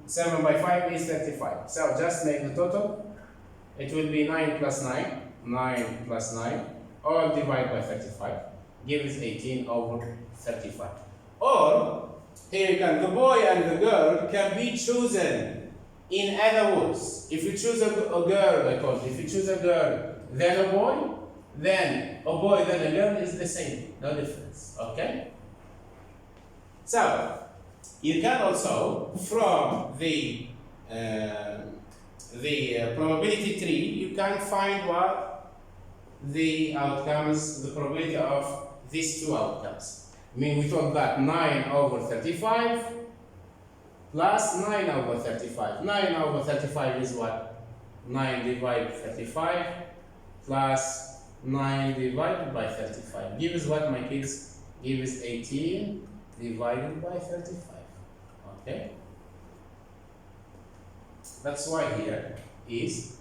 7 by 5 is 35. So just make the total. It will be 9 plus 9. 9 plus 9. All divided by 35. Gives 18 over 35. Or, here you can, the boy and the girl can be chosen. In other words, if you choose a girl, if you choose a girl, then a boy, then a girl is the same. No difference. Okay? So, you can also, from the probability tree, you can find what the outcomes, the probability of these two outcomes. I mean, we thought that 9 over 35 plus 9 over 35. 9 over 35 is what? 9 divided 35 plus 9 divided by 35. Gives what, my kids? Gives 18 divided by 35. Okay? That's why here is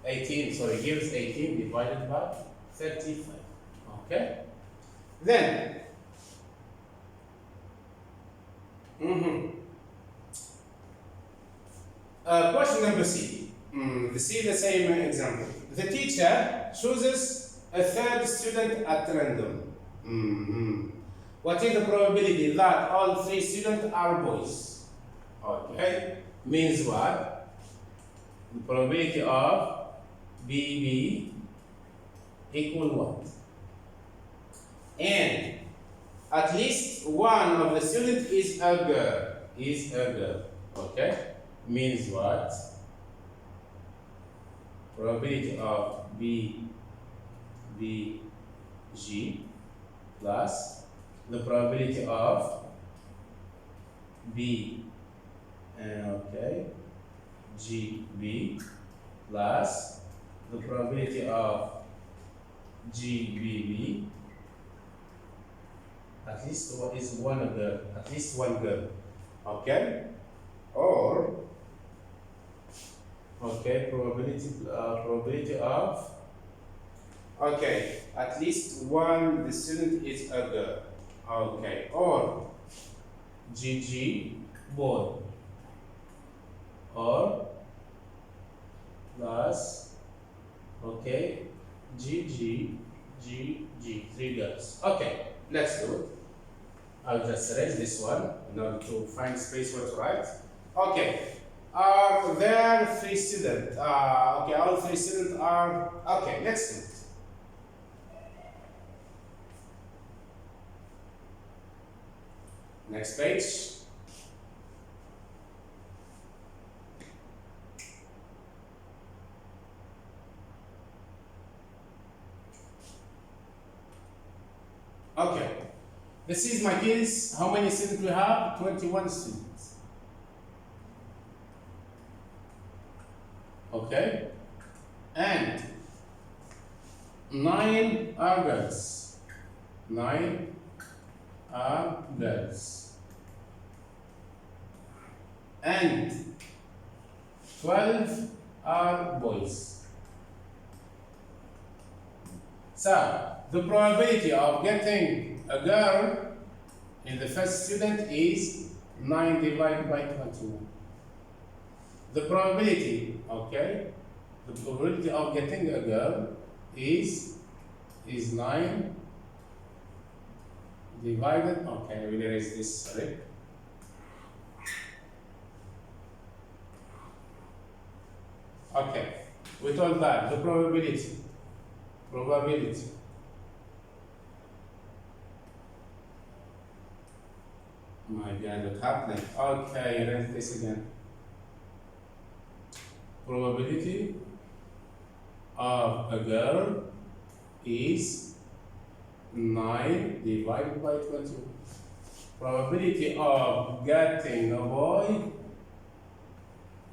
18, sorry, gives 18 divided by 35. Okay? Then, Question number C. The same example. The teacher chooses a third student at random. What is the probability that all three students are boys? Okay, means what? The probability of BB equal what? And at least one of the students is a girl. Okay, means what? Probability of BG plus the probability of GB plus the probability of GBB. At least one girl. Okay, or probability of at least one the student is a girl. Okay, or GG boy, or plus GG three girls. Okay, let's do it. I'll just erase this one in order to find space where to write. Okay. Are there three students? All three students are. Okay, let's do it. Next page. Okay. This is my kids. How many students we have? 21 students. Okay. And 9 are girls. 9 are girls. And 12 are boys. So, the probability of getting a girl in the first student is 9 divided by 21. The probability, the probability of getting a girl is 9 divided, I will erase this, sorry. Okay, we told that the probability. My God, what's happening? Okay, erase this again. Probability of a girl is 9 divided by 21. Probability of getting a boy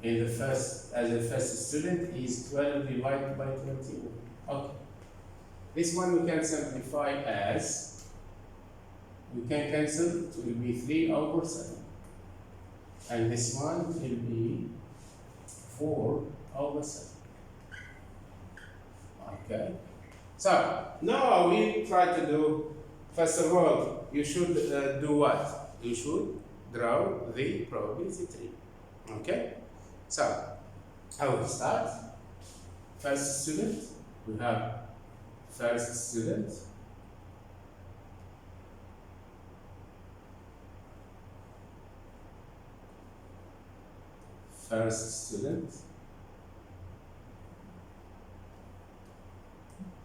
in the first student is 12 divided by 21. Okay. This one we can simplify as, we can cancel, it will be 3 over 7. And this one will be 4 over 7. Okay. So, now we try to do, first of all, you should do what? You should draw the probability tree. Okay? So, I will start. First student, we have first student. First student.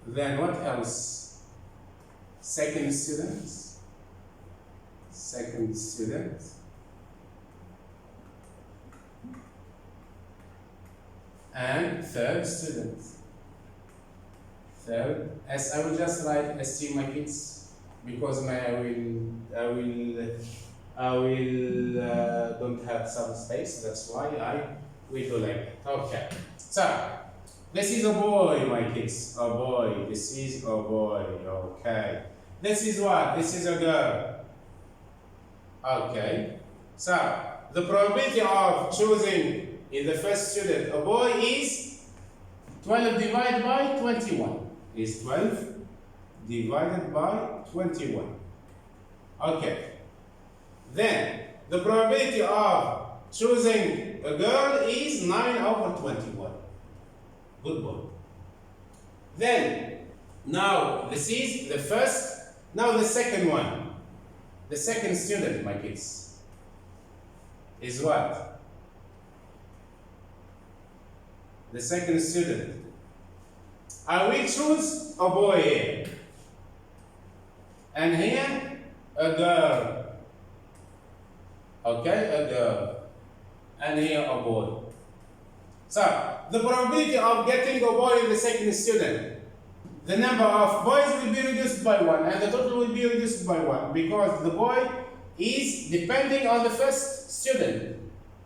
Then what else? Second student. Second student. And third student. Third, as I will just write ST my kids because I will don't have some space. That's why we do like that. Okay. So this is a boy, my kids. A boy. This is a boy. Okay. This is what? This is a girl. Okay. So the probability of choosing in the first student a boy is 12 divided by 21. Is 12 divided by 21. Okay. Then the probability of choosing a girl is 9/21. Good boy. Then, now this is the first, now the second one. The second student, my kids, is what? The second student. I will choose a boy here. And here, a girl. Okay, a girl. And here, a boy. So, the probability of getting a boy in the second student, the number of boys will be reduced by 1 and the total will be reduced by 1 because the boy is depending on the first student.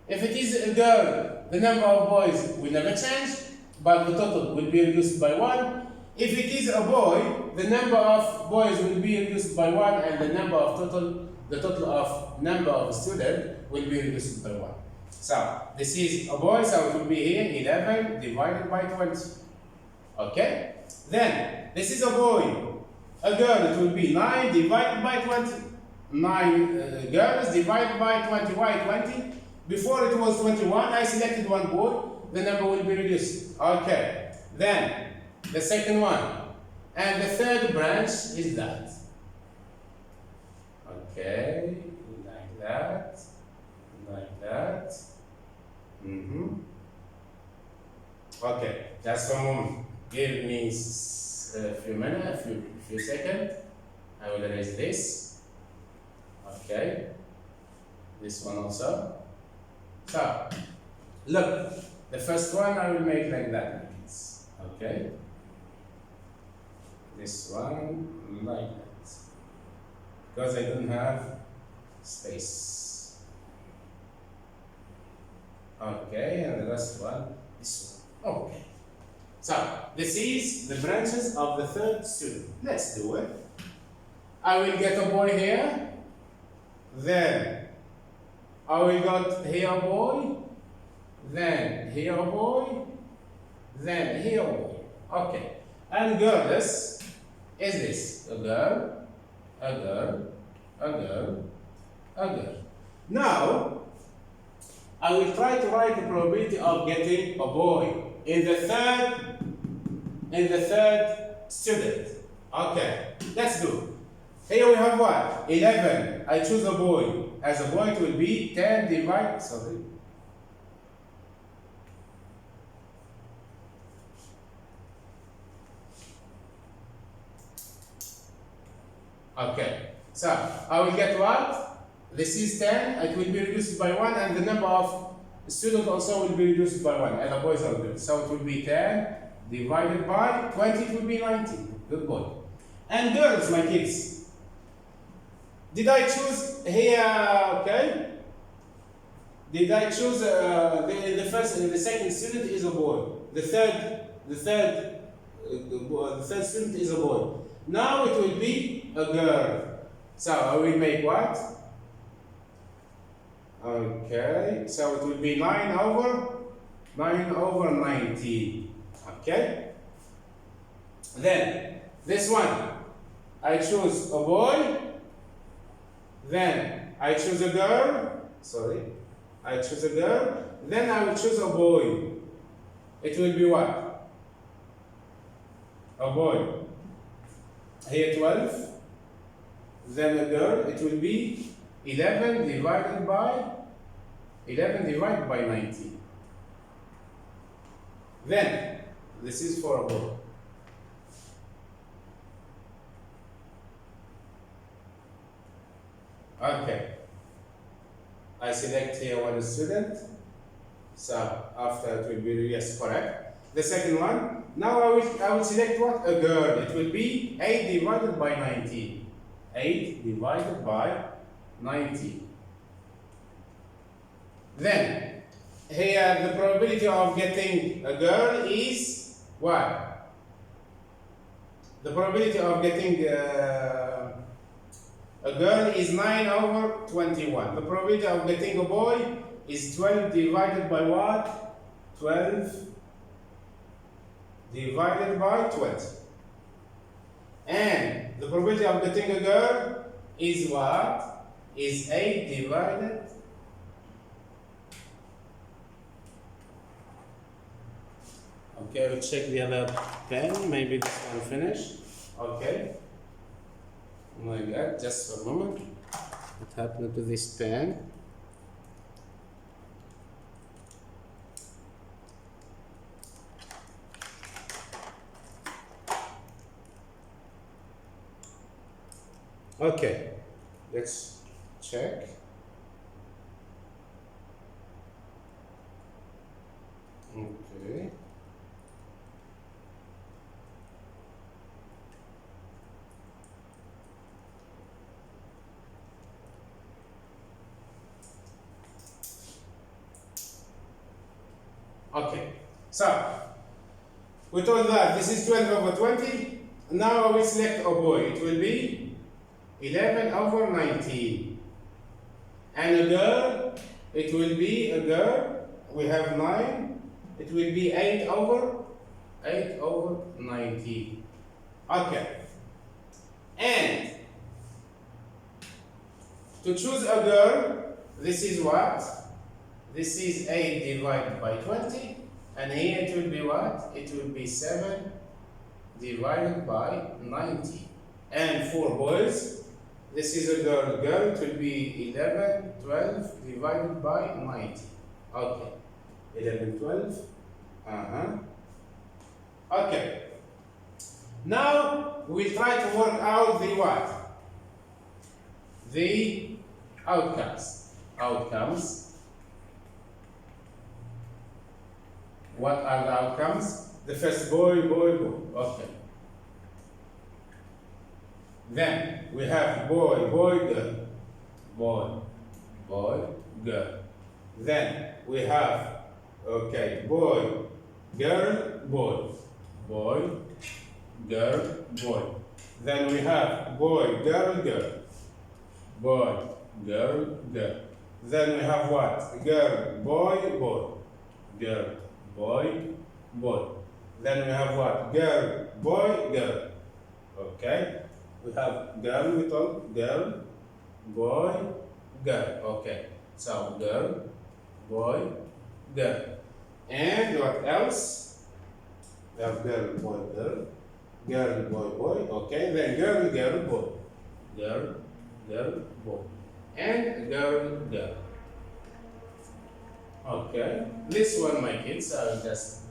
If it is a girl, the number of boys will never change, but the total will be reduced by 1. If it is a boy, the number of boys will be reduced by 1 and the total of number of students will be reduced by 1. So, this is a boy, so it will be here 11 divided by 20. Okay? Then, this is a boy. A girl, it will be 9 divided by 20. 9 girls divided by 20. Why 20? Before it was 21, I selected one boy, the number will be reduced. Okay. Then, the second one. And the third branch is that. Okay, like that. Like that. Okay, just a moment. Give me a few minutes, a few seconds. I will erase this. Okay. This one also. So, look. The first one I will make like that. Okay. This one like that. Because I don't have space. Okay, and the last one, this one. Okay. So, this is the branches of the third student. Let's do it. I will get a boy here. Then, I will get here a boy. Then, here a boy. Then, here a boy. Okay. And girls is this. A girl, a girl, a girl, a girl. Now, I will try to write the probability of getting a boy in the third student. Okay, let's do. Here we have what? 11. I choose a boy. As a boy, it will be 10 divided. Sorry. Okay, so I will get what? This is 10, it will be reduced by 1, and the number of students also will be reduced by 1, and the boys are good. So it will be 10 divided by 20, it will be 19. Good boy. And girls, my kids. Did I choose here, okay? Did I choose the second student is a boy. The third student is a boy. Now it will be a girl. So I will make what? Okay, so it will be 9 over 19. Okay? Then, this one, I choose a boy. Then, I choose a girl. Sorry. I choose a girl. Then, I will choose a boy. It will be what? A boy. Here, 12. Then, a girl. It will be 11 divided by 19. Then, this is for a boy. Okay. I select here one student. So, after it will be, yes, correct. The second one. Now I will select what? A girl. It will be 8 divided by 19. 8 divided by 19. Then, here the probability of getting a girl is what? The probability of getting a girl is 9 over 21. The probability of getting a boy is 12 divided by what? 12 divided by 20. And the probability of getting a girl is what? Is 8 divided Okay, we'll check the other pen. Maybe this one finished. Okay. Oh my God, just for a moment. What happened to this pen? Okay, let's check. Okay. Okay, so we told that this is 12 over 20. Now we select a boy. It will be 11 over 19. And a girl, it will be a girl. We have 9. It will be 8 over 19. Okay. And to choose a girl, this is what? This is 8 divided by 20. And here it will be what? It will be 7 divided by 90. And for boys, this is a girl. It will be 11, 12 divided by 90. Okay. 11, 12. Okay. Now we'll try to work out the what? The outcomes. What are the outcomes? The first boy. Okay. Then we have boy, girl. Boy, girl. Then we have, okay, boy, girl, boy, girl, boy. Then we have boy, girl. Boy, girl. Then we have what? Girl, boy. Girl, boy. Then we have what? Girl, boy. Okay. We have girl, we told girl, boy, girl. Okay. So girl, boy, girl. And what else? We have girl, boy. Okay. Then girl, boy. Girl, boy. And girl. Okay. This one, my kids, I'll just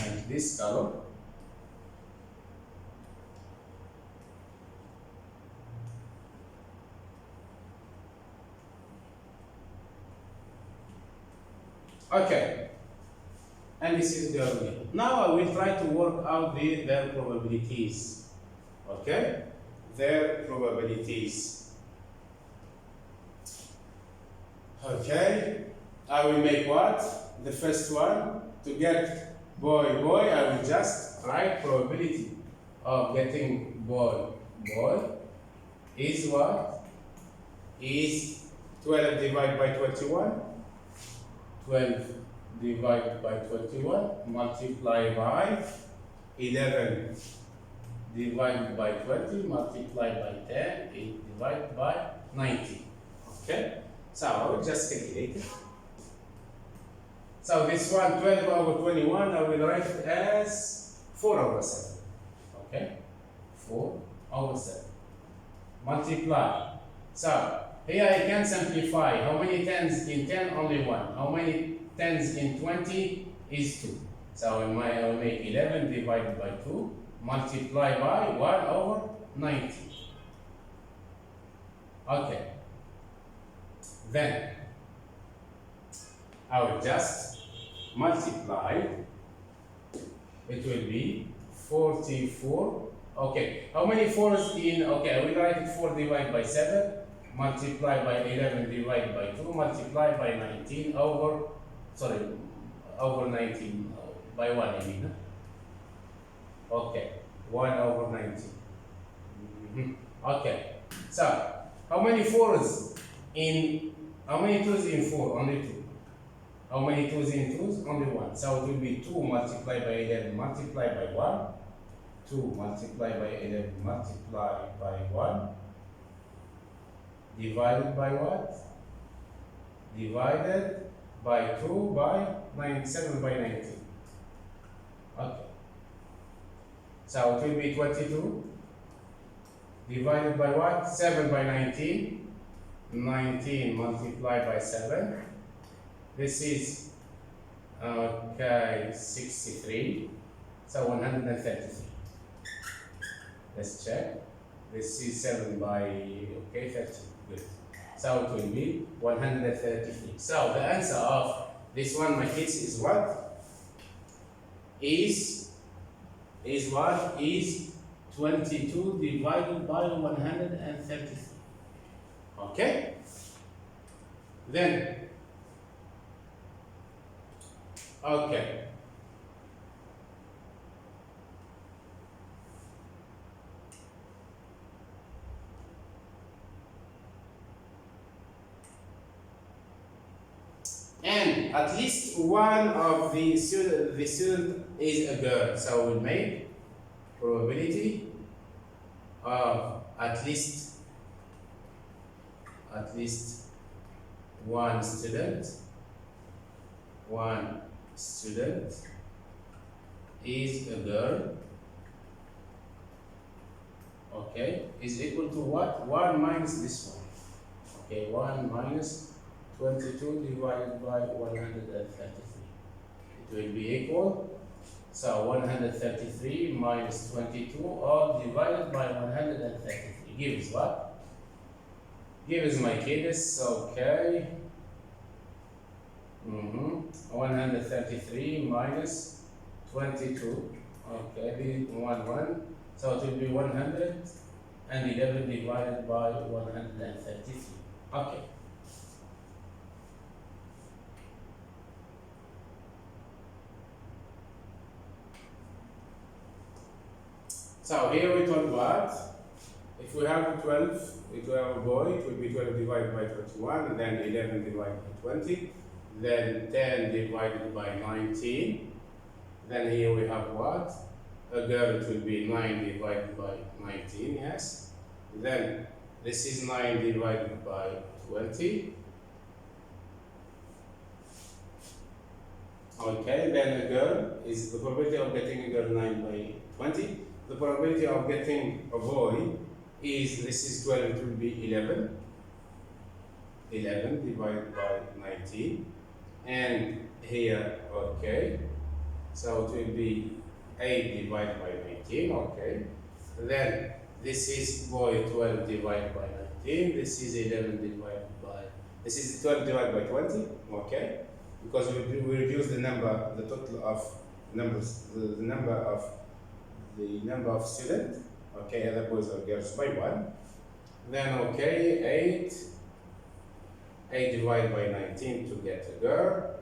make this color. Okay, and this is girl. Now I will try to work out their probabilities. Okay, their probabilities. Okay, I will make what? The first one, to get boy, I will just write probability of getting boy. Boy is what? Is 12 divided by 21. 12 divided by 21 multiplied by 11 divided by 20 multiplied by 10 divided by 90. Okay, so I will just calculate it. So this one, 12 over 21, I will write it as 4 over 7. Okay, 4 over 7 multiply. So here I can simplify. How many tens in 10? Only 1. How many tens in 20 is 2. So I will make 11 divided by 2 multiply by 1 over 90. Okay. Then I will just multiply. It will be 44. Okay. How many 4s in? Okay, I will write it 4 divided by 7. Multiply by 11 divided by 2, multiply by 19 over 19, by 1 I mean. Okay, 1 over 19. Okay, so how many 2s in 4? Only 2. How many 2s in 2s? Only 1. So it will be 2 multiplied by 11 multiplied by 1. 2 multiplied by 11 multiplied by 1. Divided by what? Divided by 2 by 7 by 19. Okay. So it will be 22 divided by what? 7 by 19. 19 multiplied by 7. This is, okay, 63. So 133. Let's check. This is 7 by, okay, 30. Good. So it will be 133. So the answer of this one, my kids, is what? Is what? Is 22 divided by 133. Okay? Then, okay. And at least one of the student is a girl. So we'll make probability of at least one student is a girl, okay, is equal to what? 1 minus this one. Okay, 1 minus 22 divided by 133. It will be equal, so 133 minus 22 all divided by 133 gives what? Gives my kids, okay. 133 minus 22, okay, this 1, so it will be 111 divided by 133, okay. So here we talk about, if we have 12, if we have a boy, it will be 12 divided by 21, and then 11 divided by 20, then 10 divided by 19. Then here we have what? A girl, it will be 9 divided by 19, yes. Then this is 9 divided by 20. Okay, then a girl is the probability of getting a girl 9 by 20. The probability of getting a boy is, this is 12, it will be 11. 11 divided by 19. And here, okay, so it will be 8 divided by 19, okay. Then this is boy 12 divided by 19, this is 11 divided by, this is 12 divided by 20, okay, because we reduce the number, the total of numbers, the number of students, okay, other boys or girls by 1. Then, okay, 8 divided by 19 to get a girl.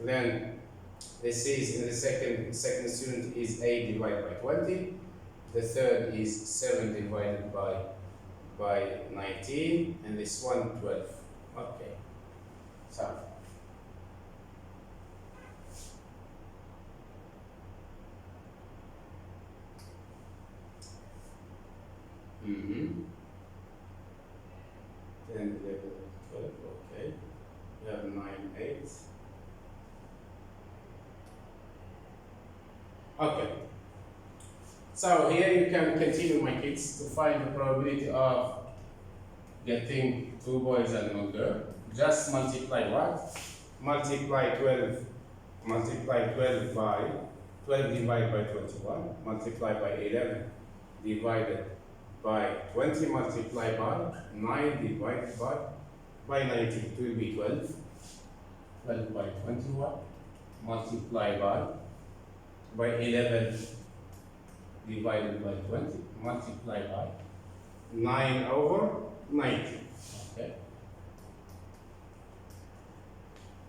Then this is, in the second student is 8 divided by 20. The third is 7 divided by 19, and this one 12. Okay. So then 11, 12, okay. We have 9, 8. Okay. So here you can continue, my kids, to find the probability of getting 2 boys and 1 girl. Just multiply what? Multiply 12 by 12 divided by 21, multiply by 11 divided by 20, multiply by 9 divided by 19. It will be 12. 12 by 21, multiply by 11 divided by 20, multiply by 9 over 90. Okay.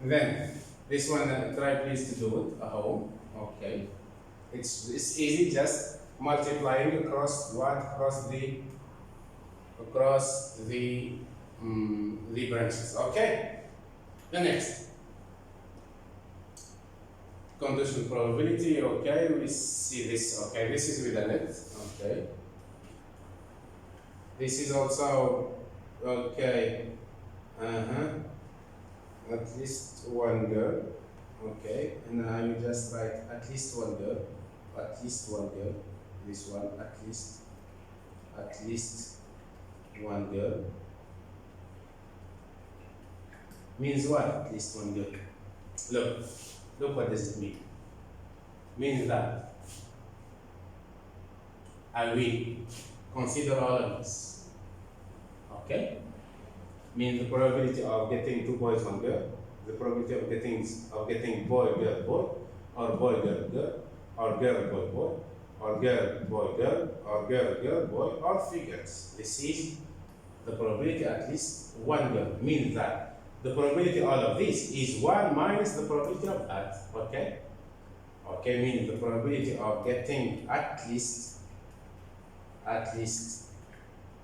Then this one, try please to do it at home. Okay. It's easy, just multiplying across what? Across the branches. Okay. The next. Conditional probability, okay, we see this, okay, this is with a net, okay. This is also, okay, at least 1 girl, okay, and now you just write at least 1 girl, at least one girl. This one at least one girl. Means what? At least one girl. Look what does it mean. Means that I will consider all of this. Okay? Means the probability of getting two boys, one girl, the probability of getting boy, girl, boy, or boy, girl, girl, or girl, boy, boy, or girl, boy, girl, or girl, girl, boy, or figures. This is the probability at least one girl. Means that the probability all of this is 1 minus the probability of that. Okay? Okay, means the probability of getting at least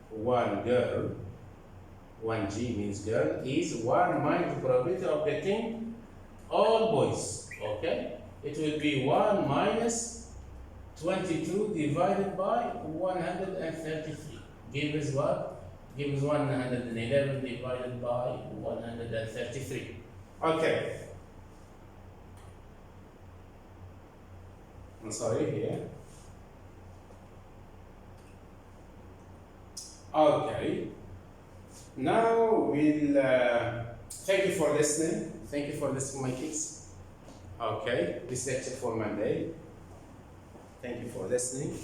one girl, 1G means girl, is 1 minus the probability of getting all boys. Okay? It will be 1 minus 22 divided by 133. Gives what? Gives 111 divided by 133. Okay. I'm sorry here. Okay. Now we'll thank you for listening. Thank you for listening, my kids. Okay, this lecture for Monday. Thank you for listening.